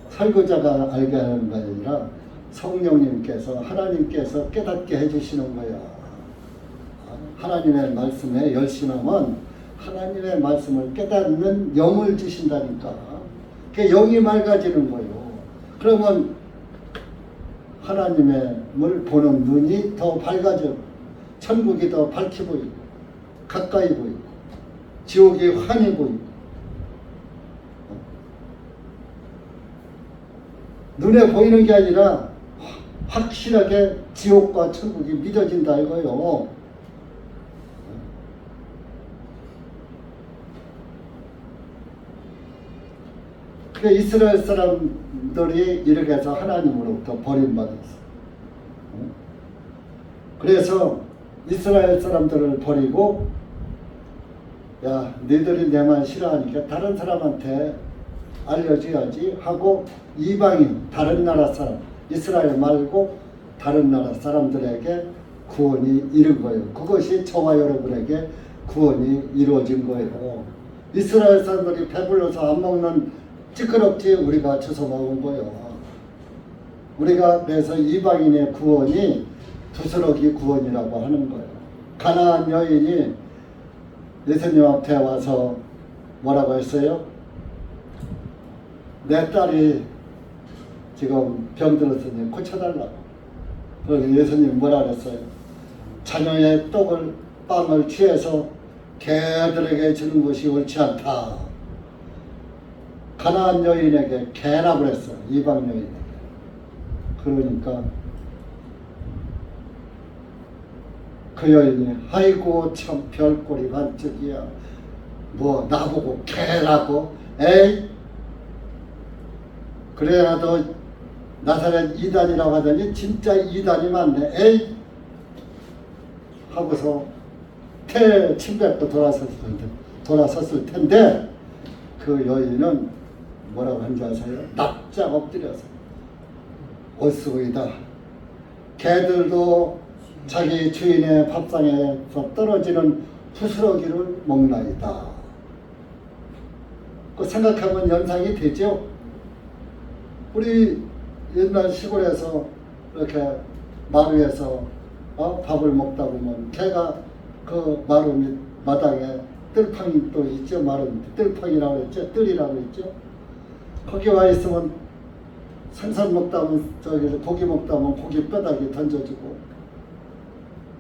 설교자가 알게 하는 게 아니라 성령님께서 하나님께서 깨닫게 해주시는 거야. 하나님의 말씀에 열심하면 하나님의 말씀을 깨닫는 영을 주신다니까. 그 영이 맑아지는 거예요. 그러면 하나님을 보는 눈이 더 밝아져. 천국이 더 밝게 보이고 가까이 보이고 지옥이 환히 보이고 눈에 보이는 게 아니라 확실하게 지옥과 천국이 믿어진다 이거요. 그러니까 이스라엘 사람들이 이렇게 해서 하나님으로부터 버림받았어. 그래서 이스라엘 사람들을 버리고 야 너희들이 내 말 싫어하니까 다른 사람한테 알려줘야지 하고 이방인 다른 나라 사람 이스라엘 말고 다른 나라 사람들에게 구원이 이른 거예요. 그것이 저와 여러분에게 구원이 이루어진 거예요. 이스라엘 사람들이 배불러서 안 먹는 찌끄럽지 우리가 주워 먹은 거예요. 우리가 그래서 이방인의 구원이 부스러기 구원이라고 하는 거예요. 가나안 여인이 예수님 앞에 와서 뭐라고 했어요? 내 딸이 지금 병들었으니 고쳐달라고. 그래서 예수님 뭐라 그랬어요? 자녀의 빵을 취해서 개들에게 주는 것이 옳지 않다. 가나안 여인에게 개라고 그랬어요. 이방 여인에게. 그러니까 그 여인이 아이고 참 별꼴이 반짝이야. 뭐 나보고 개라고? 에이 그래야 너 나사렛 이단이라고 하더니 진짜 이단이 맞네. 에이 하고서 침 뱉고 돌아섰을 텐데 그 여인은 뭐라고 한지 아세요? 납작 엎드려서 옳소이다. 개들도 자기 주인의 밥상에서 떨어지는 부스러기를 먹나이다. 그 생각하면 연상이 되죠? 우리 옛날 시골에서 이렇게 마루에서 밥을 먹다 보면 개가 그 마루 밑 마당에 뜰팡이 또 있죠. 마루 밑에 뜰팡이라고 했죠. 뜰이라고 했죠. 거기 와 있으면 생선 먹다 보면 고기 먹다 보면 고기 뼈다귀 던져주고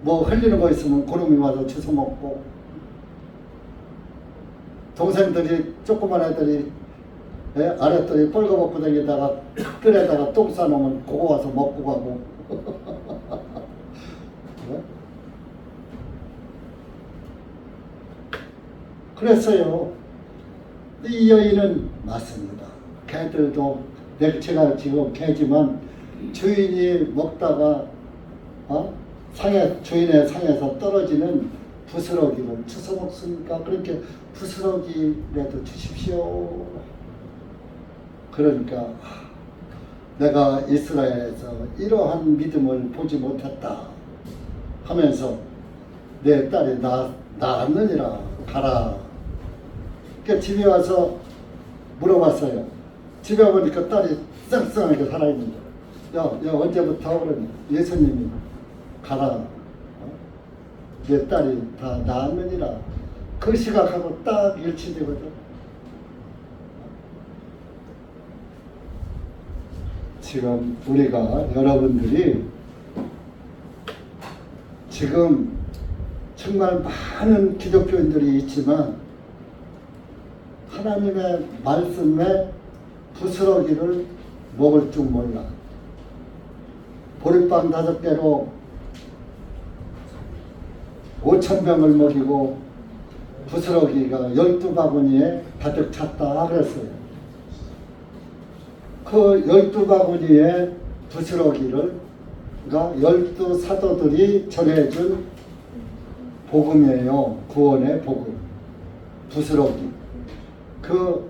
뭐 흘리는 거 있으면 고름이 와서 주워 먹고 동생들이 조그만 애들이 아랫돌이 뻘거벗고 다니다가 뜰에다가 똥 싸놓으면 그거 와서 먹고 가고 그랬어요. 이 여인은 맞습니다. 개들도 제가 지금 개지만 주인이 먹다가 주인의 상에서 떨어지는 부스러기를 주워 먹습니까? 그렇게 부스러기라도 주십시오. 그러니까 내가 이스라엘에서 이러한 믿음을 보지 못했다 하면서 내 딸이 낳았느니라 가라. 그러니까 집에 와서 물어봤어요. 집에 보니까 딸이 쌩쌩하게 살아있는 거예요. 야 언제부터? 그러니 예수님이 가라. 내 딸이 다 낳았느니라. 그 시각하고 딱 일치되거든. 지금 우리가 여러분들이 지금 정말 많은 기독교인들이 있지만 하나님의 말씀에 부스러기를 먹을 줄 몰라. 보리빵 5개로 5,000병을 먹이고 부스러기가 12바구니에 가득 찼다 그랬어요. 그 12바구니의 부스러기를 12사도들이 전해준 복음이에요. 구원의 복음. 부스러기. 그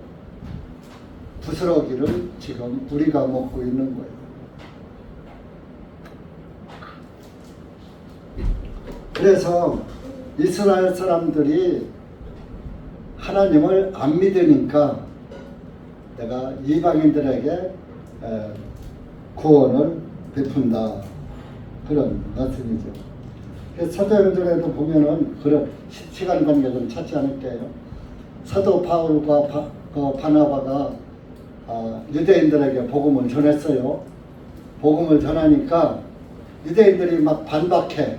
부스러기를 지금 우리가 먹고 있는 거예요. 그래서 이스라엘 사람들이 하나님을 안 믿으니까 내가 이방인들에게 구원을 베푼다. 그런 말씀이죠. 사도행전에도 보면은 그런 시간 관계를 찾지 않을게요. 사도 바울과 바나바가 유대인들에게 복음을 전했어요. 복음을 전하니까 유대인들이 막 반박해.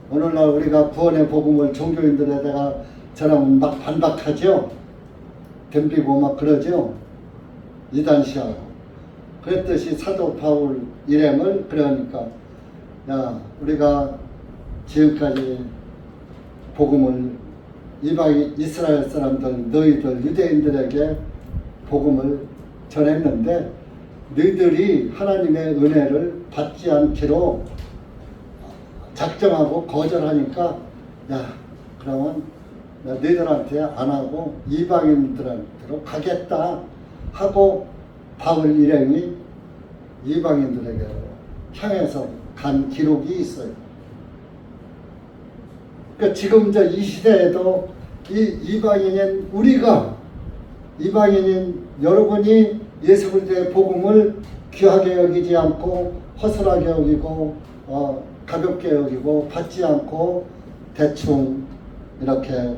오늘날 우리가 구원의 복음을 종교인들에다가 전하면 막 반박하죠. 덤비고 막 그러죠. 이단시하고. 그랬듯이 사도 바울 일행을 그러니까 야 우리가 지금까지 복음을 이방인 이스라엘 사람들 너희들 유대인들에게 복음을 전했는데 너희들이 하나님의 은혜를 받지 않기로 작정하고 거절하니까 야 그러면 너희들한테 안 하고 이방인들한테로 가겠다 하고 바울 일행이 이방인들에게 향해서 간 기록이 있어요. 그러니까 지금 이 시대에도 이 이방인인 우리가 이방인인 여러분이 예수 그리스도의 복음을 귀하게 여기지 않고 허술하게 여기고 가볍게 여기고 받지 않고 대충 이렇게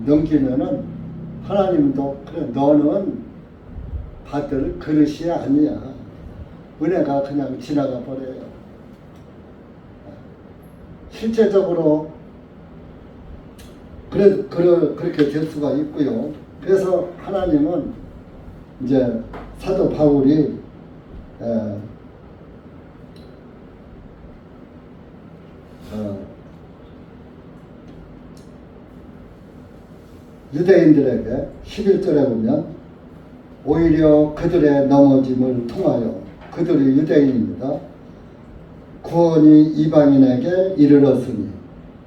넘기면은 하나님도 그래 너는 받을 그릇이 아니야. 은혜가 그냥 지나가 버려요. 실제적으로 그렇게 될 수가 있고요. 그래서 하나님은 이제 사도 바울이 유대인들에게 11절에 보면 오히려 그들의 넘어짐을 통하여 그들이 유대인입니다. 구원이 이방인에게 이르렀으니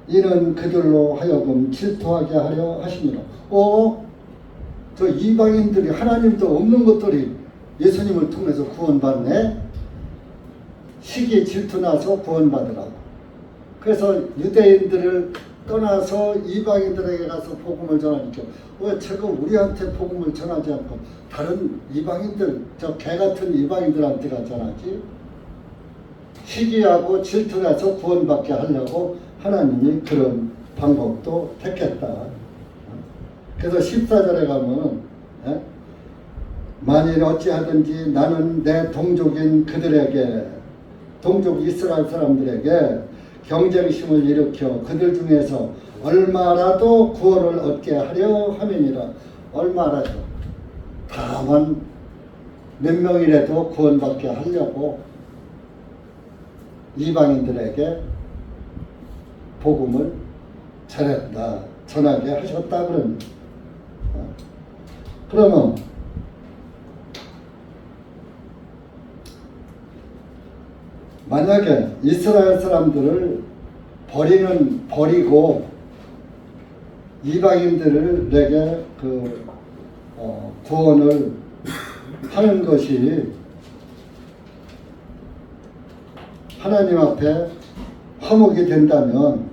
이는 그들로 하여금 질투하게 하려 하시니라. 저 이방인들이 하나님도 없는 것들이 예수님을 통해서 구원받네. 시기 질투나서 구원받으라고. 그래서 유대인들을 떠나서 이방인들에게 가서 복음을 전하니까 왜 지금 우리한테 복음을 전하지 않고 다른 이방인들 저 개같은 이방인들한테가 전하지? 시기하고 질투나서 구원받게 하려고 하나님이 그런 방법도 택했다. 그래서 14절에 가면 만일 어찌하든지 나는 내 동족인 그들에게 동족 이스라엘 사람들에게 경쟁심을 일으켜 그들 중에서 얼마라도 구원을 얻게 하려 함이니라. 얼마라도 다만 몇 명이라도 구원받게 하려고 이방인들에게 복음을 전하게 하셨다 그럽니다. 그러면 만약에 이스라엘 사람들을 버리고 이방인들에게 구원을 하는 것이 하나님 앞에 화목이 된다면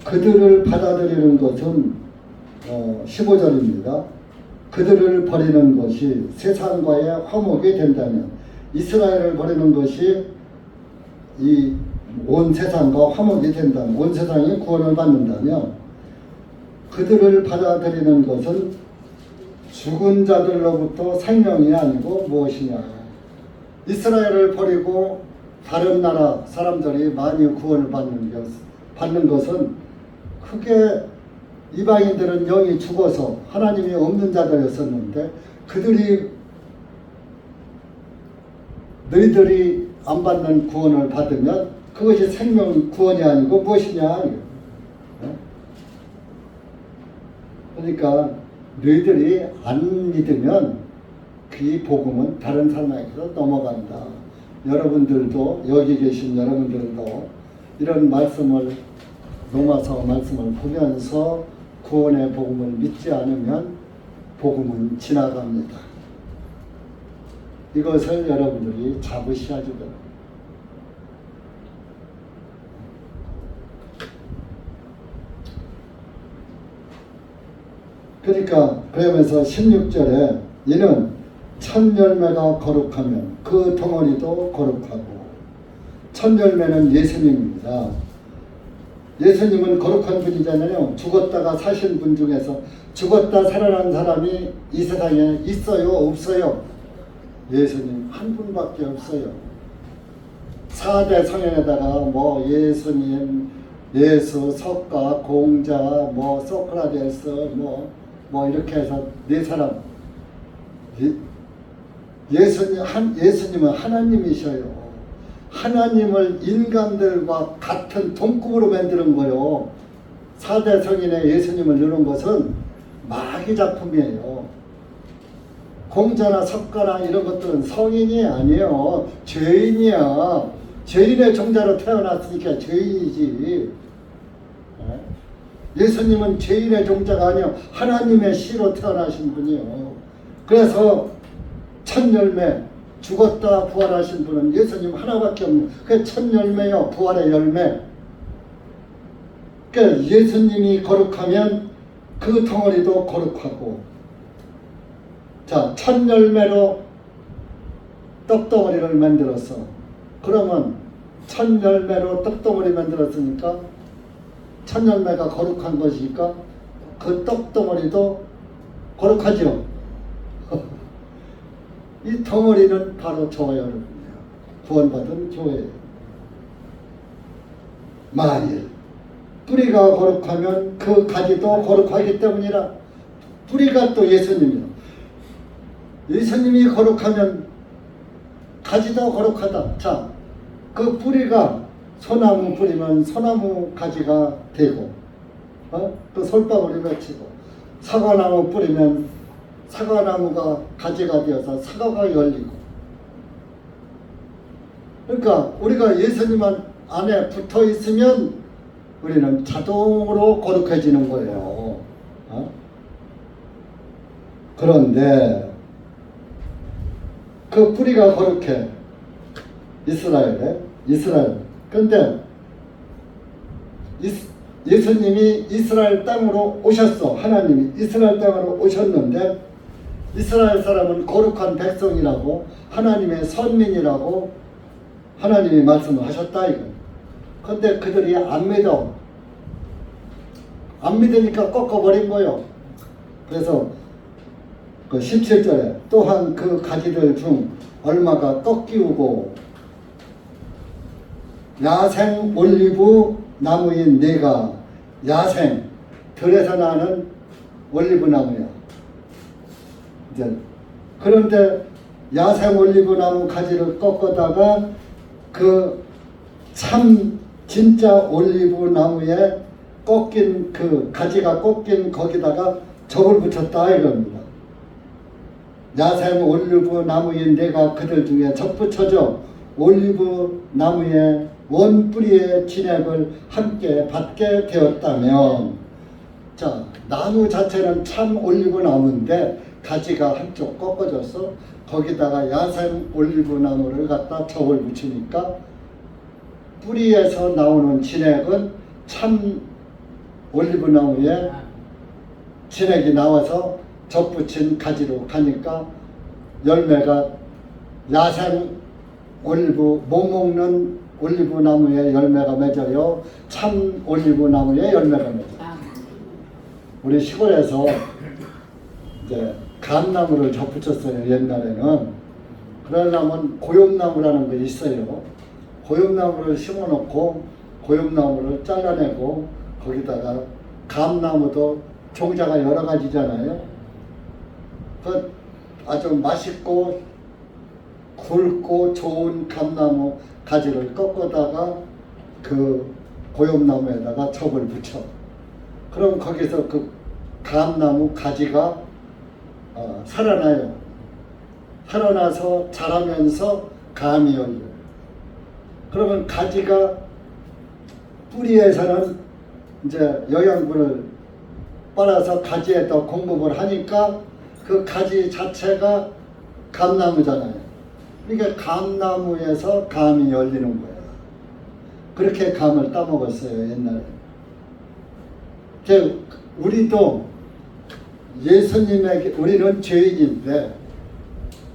그들을 받아들이는 것은 15절입니다. 그들을 버리는 것이 세상과의 화목이 된다면 이스라엘을 버리는 것이 이 온 세상과 화목이 된다면 온 세상이 구원을 받는다면 그들을 받아들이는 것은 죽은 자들로부터 생명이 아니고 무엇이냐. 이스라엘을 버리고 다른 나라 사람들이 많이 구원을 받는 것은 크게 이방인들은 영이 죽어서 하나님이 없는 자들이었었는데 그들이 너희들이 안 받는 구원을 받으면 그것이 생명 구원이 아니고 무엇이냐. 그러니까 너희들이 안 믿으면 그 복음은 다른 사람에게서 넘어간다. 여러분들도 여기 계신 여러분들도 이런 말씀을 로마서 말씀을 보면서 구원의 복음을 믿지 않으면 복음은 지나갑니다. 이것을 여러분들이 잡으셔야 됩니다. 그러니까 그러면서 16절에 이는 첫 열매가 거룩하면 그 덩어리도 거룩하고, 첫 열매는 예수님입니다. 예수님은 거룩한 분이잖아요. 죽었다가 사신 분 중에서 죽었다 살아난 사람이 이 세상에 있어요? 없어요? 예수님 한 분밖에 없어요. 4대 성령에다가 뭐 예수님, 예수, 석가, 공자, 뭐 소크라테스 뭐 이렇게 해서 네 사람. 예수님은 하나님이셔요. 하나님을 인간들과 같은 동급으로 만드는 거요. 4대 성인의 예수님을 이룬 것은 마귀 작품이에요. 공자나 석가나 이런 것들은 성인이 아니에요. 죄인이야. 죄인의 종자로 태어났으니까 죄인이지. 예수님은 죄인의 종자가 아니요 하나님의 씨로 태어나신 분이요. 그래서 첫 열매, 죽었다 부활하신 분은 예수님 하나밖에 없는, 그게 첫 열매요. 부활의 열매. 그러니까 예수님이 거룩하면 그 덩어리도 거룩하고, 자, 첫 열매로 떡덩어리를 만들었어. 그러면 첫 열매로 떡덩어리 만들었으니까 첫 열매가 거룩한 것이니까 그 떡덩어리도 거룩하죠. 이 덩어리는 바로 저와 여러분이에요. 구원받은 교회예요. 만일 뿌리가 거룩하면 그 가지도 거룩하기 때문이라. 뿌리가 또 예수님이에요. 예수님이 거룩하면 가지도 거룩하다. 자, 그 뿌리가 소나무 뿌리면 소나무 가지가 되고, 또 솔방울이 맺히고, 사과나무 뿌리면 사과나무가 가지가 되어서 사과가 열리고. 그러니까 우리가 예수님 안에 붙어 있으면 우리는 자동으로 거룩해지는 거예요. 그런데 그 뿌리가 거룩해. 이스라엘. 그런데 예수님이 이스라엘 땅으로 오셨어. 하나님이 이스라엘 땅으로 오셨는데 이스라엘 사람은 거룩한 백성이라고, 하나님의 선민이라고 하나님이 말씀을 하셨다 이거. 그런데 그들이 안 믿으니까 꺾어버린 거예요. 그래서 그 17절에 또한 그 가지들 중 얼마가 꺾이우고 야생 올리브 나무인 네가, 야생 들에서 나는 올리브 나무야. 이제 그런데 야생 올리브 나무 가지를 꺾어다가 그 참 진짜 올리브 나무에 꺾인 그 가지가 꺾인 거기다가 접을 붙였다 이겁니다. 야생 올리브 나무인 내가 그들 중에 접 붙여져 올리브 나무의 원 뿌리의 진액을 함께 받게 되었다면, 자, 나무 자체는 참 올리브 나무인데 가지가 한쪽 꺾어져서 거기다가 야생 올리브 나무를 갖다 접을 붙이니까 뿌리에서 나오는 진액은 참 올리브 나무에 진액이 나와서 접붙인 가지로 가니까 열매가 야생 올리브, 못 먹는 올리브 나무의 열매가 맺어요. 참 올리브 나무의 열매가 맺어요. 우리 시골에서 이제 감나무를 접붙였어요. 옛날에는. 그러려면 고엽나무라는 게 있어요. 고엽나무를 심어놓고 고엽나무를 잘라내고 거기다가 감나무도 종자가 여러 가지잖아요. 그 아주 맛있고 굵고 좋은 감나무 가지를 꺾어다가 그 고엽나무에다가 첩을 붙여. 그럼 거기서 그 감나무 가지가 살아나요. 살아나서 자라면서 감이 열려요. 그러면 가지가 뿌리에서는 이제 영양분을 빨아서 가지에다 공급을 하니까 그 가지 자체가 감나무잖아요. 그러니까 감나무에서 감이 열리는 거예요. 그렇게 감을 따먹었어요, 옛날에. 우리도 예수님에게, 우리는 죄인인데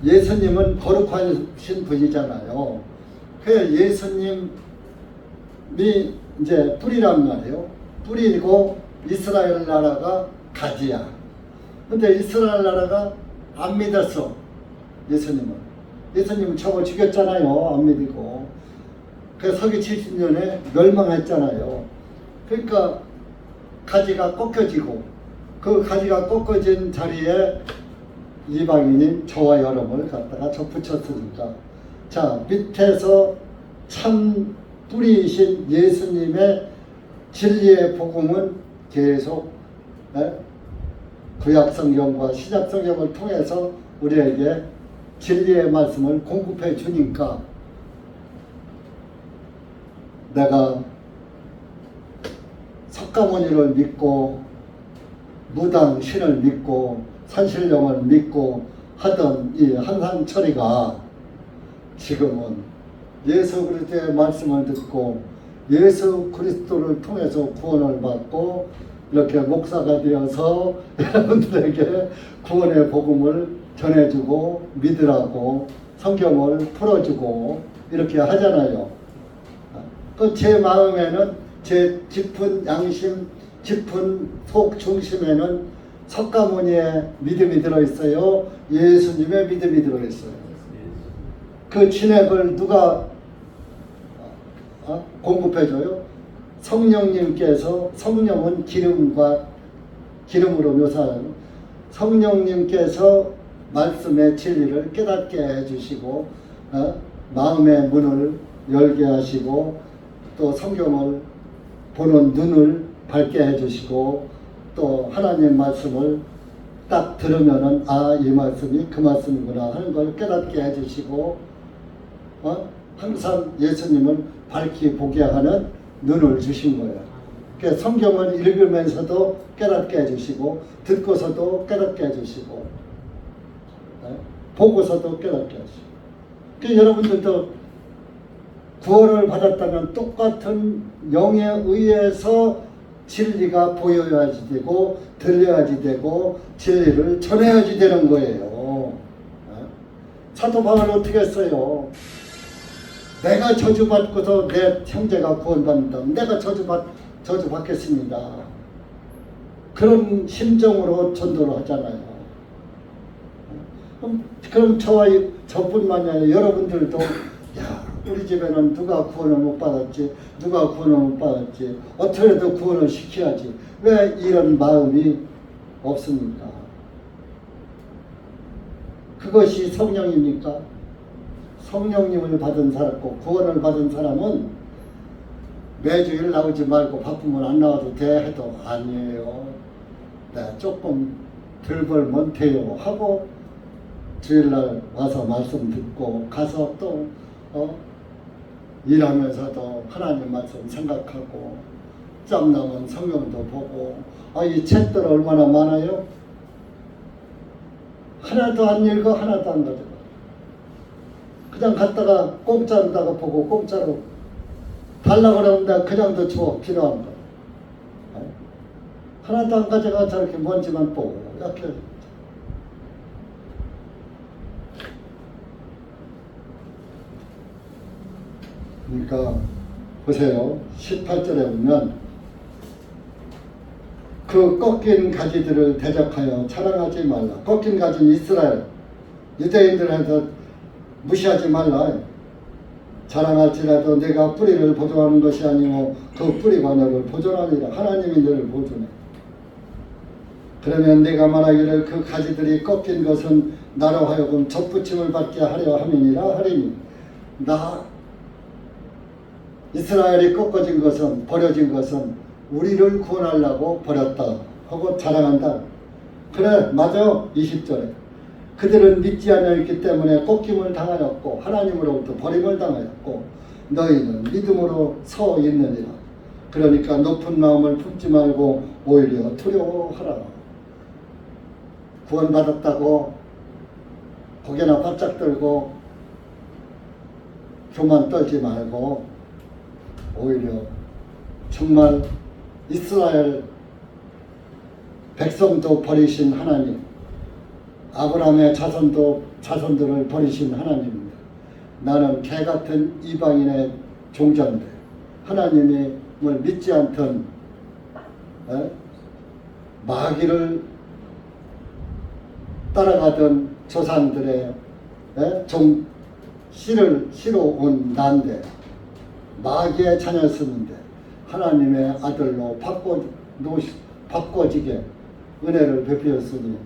예수님은 거룩하신 분이잖아요. 그래서 예수님이 이제 뿌리란 말이에요. 뿌리고 이스라엘 나라가 가지야. 근데 이스라엘 나라가 안 믿었어, 예수님은. 예수님은 저거 죽였잖아요, 안 믿고. 그래서 서기 70년에 멸망했잖아요. 그러니까 가지가 꺾여지고, 그 가지가 꺾어진 자리에 이방인인 저와 여러분을 갖다가 접붙였으니까, 자, 밑에서 참 뿌리이신 예수님의 진리의 복음은 계속 구약성경과 신약성경을 통해서 우리에게 진리의 말씀을 공급해 주니까 내가 석가모니를 믿고 무당 신을 믿고 산신령을 믿고 하던 이 한상철이가 지금은 예수 그리스도의 말씀을 듣고 예수 그리스도를 통해서 구원을 받고 이렇게 목사가 되어서 여러분들에게 구원의 복음을 전해주고 믿으라고 성경을 풀어주고 이렇게 하잖아요. 그 제 마음에는, 제 깊은 양심, 깊은 속 중심에는 석가모니의 믿음이 들어있어요. 예수님의 믿음이 들어있어요. 그 진액을 누가 공급해줘요? 성령님께서, 성령은 기름으로 묘사하는 성령님께서 말씀의 진리를 깨닫게 해주시고 마음의 문을 열게 하시고 또 성경을 보는 눈을 밝게 해주시고 또 하나님 말씀을 딱 들으면은 이 말씀이 그 말씀이구나 하는 걸 깨닫게 해주시고 항상 예수님을 밝히 보게 하는 눈을 주신 거예요. 그래서 성경을 읽으면서도 깨닫게 해주시고 듣고서도 깨닫게 해주시고 보고서도 깨닫게 하시고. 그래서 여러분들도 구원을 받았다면 똑같은 영에 의해서 진리가 보여야지 되고 들려야지 되고 진리를 전해야지 되는 거예요. 사도 바울은 어떻게 했어요? 내가 저주받고서 내 형제가 구원받는다. 내가 저주받겠습니다. 그런 심정으로 전도를 하잖아요. 그럼 저뿐만이 아니라 여러분들도 우리 집에는 누가 구원을 못 받았지, 누가 구원을 못 받았지, 어떻게든 구원을 시켜야지. 왜 이런 마음이 없습니까? 그것이 성령입니까? 성령님을 받은 사람고 구원을 받은 사람은 매주일 나오지 말고 바쁘면 안 나와도 돼 해도 아니에요. 조금 덜 벌면 돼요 하고 주일날 와서 말씀 듣고 가서 또 일하면서도 하나님 말씀 생각하고 짬나면 성경도 보고 이 책들 얼마나 많아요? 하나도 안 읽어, 하나도 안 가져가. 그냥 갔다가 공짜로다가 보고 공짜로 달라고 그러는데 그냥 더 줘, 필요한 거. 하나도 안 가져가 저렇게 먼지만 뽀얗게. 그러니까 보세요. 18절에 보면 그 꺾인 가지들을 대적하여 자랑하지 말라. 꺾인 가지는 이스라엘 유대인들한테 무시하지 말라. 자랑할지라도 내가 뿌리를 보존하는 것이 아니고 그 뿌리가 너를 보존하니라. 하나님이 너를 보존해. 그러면 내가 말하기를 그 가지들이 꺾인 것은 나로 하여금 접붙임을 받게 하려 함이니라 하리니 나 이스라엘이 꺾어진 것은 버려진 것은 우리를 구원하려고 버렸다 하고 자랑한다. 그래 맞아. 20절에 그들은 믿지 않았기 때문에 꺾임을 당하였고 하나님으로부터 버림을 당하였고 너희는 믿음으로 서 있느니라. 그러니까 높은 마음을 품지 말고 오히려 두려워하라. 구원받았다고 고개나 바짝 들고 교만 떨지 말고 오히려 정말 이스라엘 백성도 버리신 하나님, 아브라함의 자손들을 버리신 하나님입니다. 나는 개같은 이방인의 종자인데 하나님을 믿지 않던 마귀를 따라가던 조상들의 씨로 온 난데 마귀의 자녀였었는데 하나님의 아들로 바꿔지게 은혜를 베푸셨으니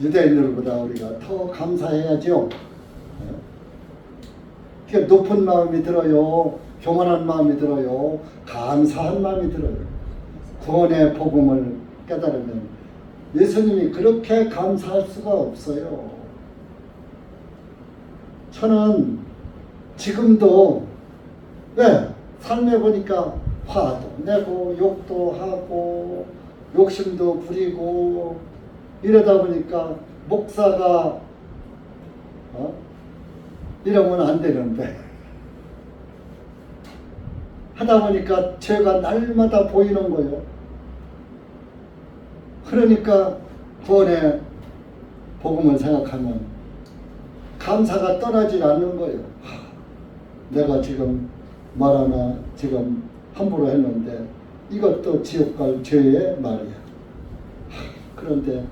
유대인들보다 우리가 더 감사해야죠. 높은 마음이 들어요. 교만한 마음이 들어요. 감사한 마음이 들어요. 구원의 복음을 깨달으면 예수님이 그렇게 감사할 수가 없어요. 저는 지금도 삶에 보니까 화도 내고 욕도 하고 욕심도 부리고 이러다 보니까 목사가 이러면 안 되는데 하다 보니까 죄가 날마다 보이는 거예요. 그러니까 구원의 복음을 생각하면 감사가 떠나질 않는 거예요. 내가 지금 말 하나 지금 함부로 했는데 이것도 지옥 갈 죄의 말이야. 그런데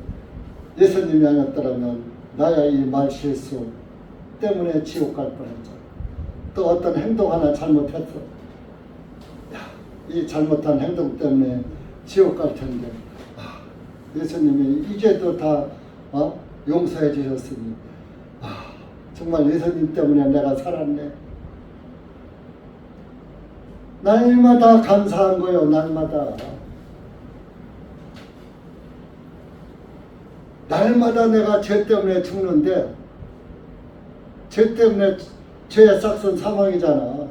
예수님이 아니었더라면 나야 이 말 실수 때문에 지옥 갈 뻔했잖아. 또 어떤 행동 하나 잘못했어. 이 잘못한 행동 때문에 지옥 갈 텐데 예수님이 이제도 다 용서해 주셨으니 정말 예수님 때문에 내가 살았네. 날마다 감사한 거요. 날마다 내가 죄 때문에 죽는데 죄 때문에 죄의 싹은 사망이잖아.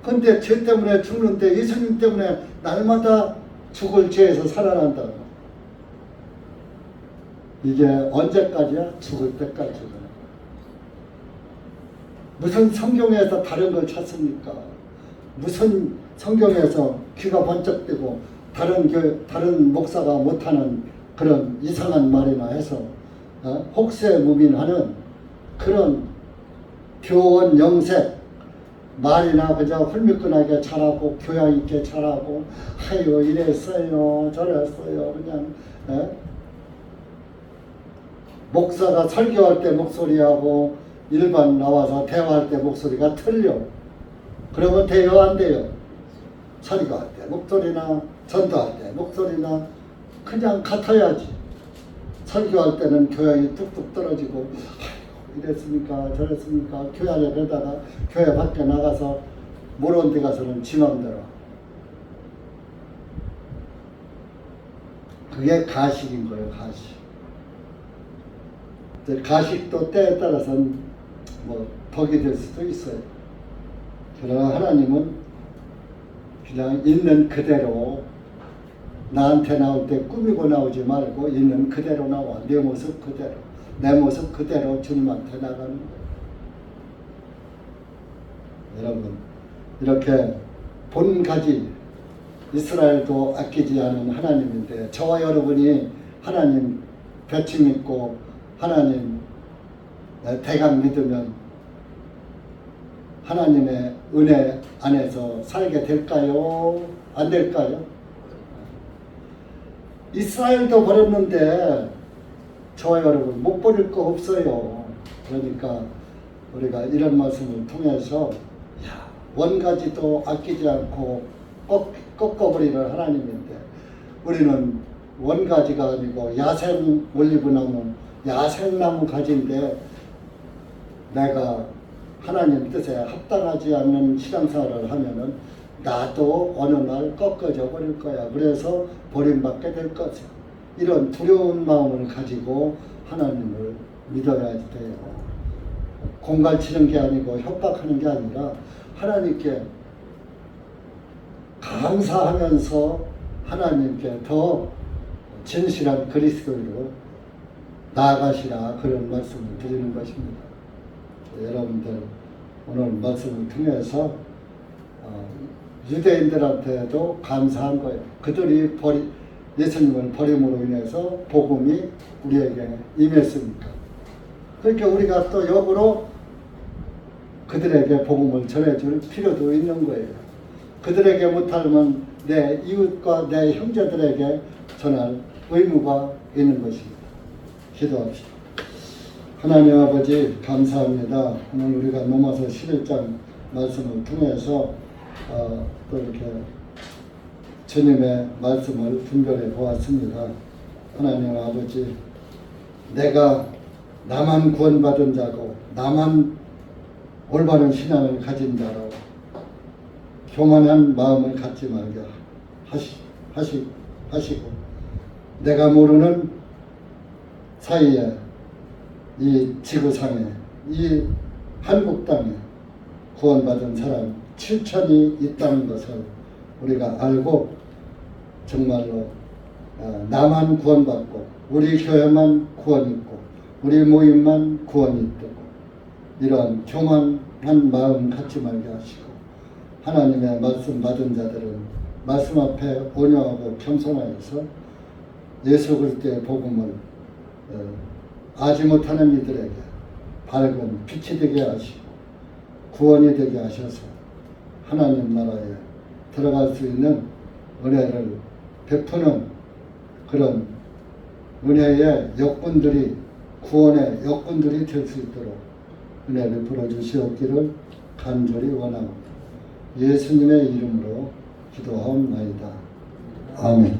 근데 죄 때문에 죽는데 예수님 때문에 날마다 죽을 죄에서 살아난다. 이게 언제까지야? 죽을 때까지야. 무슨 성경에서 다른 걸 찾습니까? 무슨 성경에서 귀가 번쩍 뜨고 다른 목사가 못하는 그런 이상한 말이나 해서 혹세무민하는 그런 교원 영색 말이나 그저 훌미끈하게 잘하고 교양 있게 잘하고 하요 이랬어요 저랬어요 그냥 목사가 설교할 때 목소리하고 일반 나와서 대화할 때 목소리가 틀려. 그러면 돼요 안 돼요? 설교할 때 목소리나 전도할 때 목소리나 그냥 같아야지. 설교할 때는 교양이 뚝뚝 떨어지고 이랬습니까 저랬습니까 교양에 그러다가 교회 밖에 나가서 모르는 데 가서는 지 맘대로. 그게 가식인 거예요. 가식. 가식도 때에 따라서는 덕이 될 수도 있어요. 그러나 하나님은 그냥 있는 그대로 나한테 나올 때 꾸미고 나오지 말고 있는 그대로 나와. 내 모습 그대로. 내 모습 그대로 주님한테 나가는 거예요. 여러분 이렇게 본가지 이스라엘도 아끼지 않은 하나님인데 저와 여러분이 하나님 배치 믿고 하나님 대강 믿으면 하나님의 은혜 안에서 살게 될까요? 안 될까요? 이스라엘도 버렸는데 저와 여러분 못 버릴 거 없어요. 그러니까 우리가 이런 말씀을 통해서 원가지도 아끼지 않고 꺾어버리는 하나님인데 우리는 원가지가 아니고 야생 올리브나무, 야생나무 가지인데 내가 하나님 뜻에 합당하지 않는 신앙생활을 하면은 나도 어느 날 꺾어져 버릴 거야. 그래서 버림받게 될 것이야. 이런 두려운 마음을 가지고 하나님을 믿어야 돼요. 공갈치는 게 아니고 협박하는 게 아니라 하나님께 감사하면서 하나님께 더 진실한 그리스도인으로 나아가시라, 그런 말씀을 드리는 것입니다. 여러분들 오늘 말씀을 통해서 유대인들한테도 감사한 거예요. 그들이 예수님을 버림으로 인해서 복음이 우리에게 임했으니까. 그러니까 우리가 또 역으로 그들에게 복음을 전해줄 필요도 있는 거예요. 그들에게 못하면 내 이웃과 내 형제들에게 전할 의무가 있는 것입니다. 기도합시다. 하나님 아버지 감사합니다. 오늘 우리가 로마서 11장 말씀을 통해서 또 이렇게 주님의 말씀을 분별해 보았습니다. 하나님 아버지, 내가 나만 구원받은 자고 나만 올바른 신앙을 가진 자로 교만한 마음을 갖지 말게 하시고 내가 모르는 사이에 이 지구상에 이 한국 땅에 구원받은 사람 7천이 있다는 것을 우리가 알고 정말로 나만 구원받고 우리 교회만 구원이 있고 우리 모임만 구원이 있고 이러한 교만한 마음 갖지 말게 하시고 하나님의 말씀 받은 자들은 말씀 앞에 온유하고 겸손하여서 예수 그리스도의 복음을 아지 못하는 이들에게 밝은 빛이 되게 하시고 구원이 되게 하셔서 하나님 나라에 들어갈 수 있는 은혜를 베푸는 그런 은혜의 역군들이 구원의 역군들이 될 수 있도록 은혜를 풀어주시옵기를 간절히 원합니다. 예수님의 이름으로 기도하옵나이다. 아멘.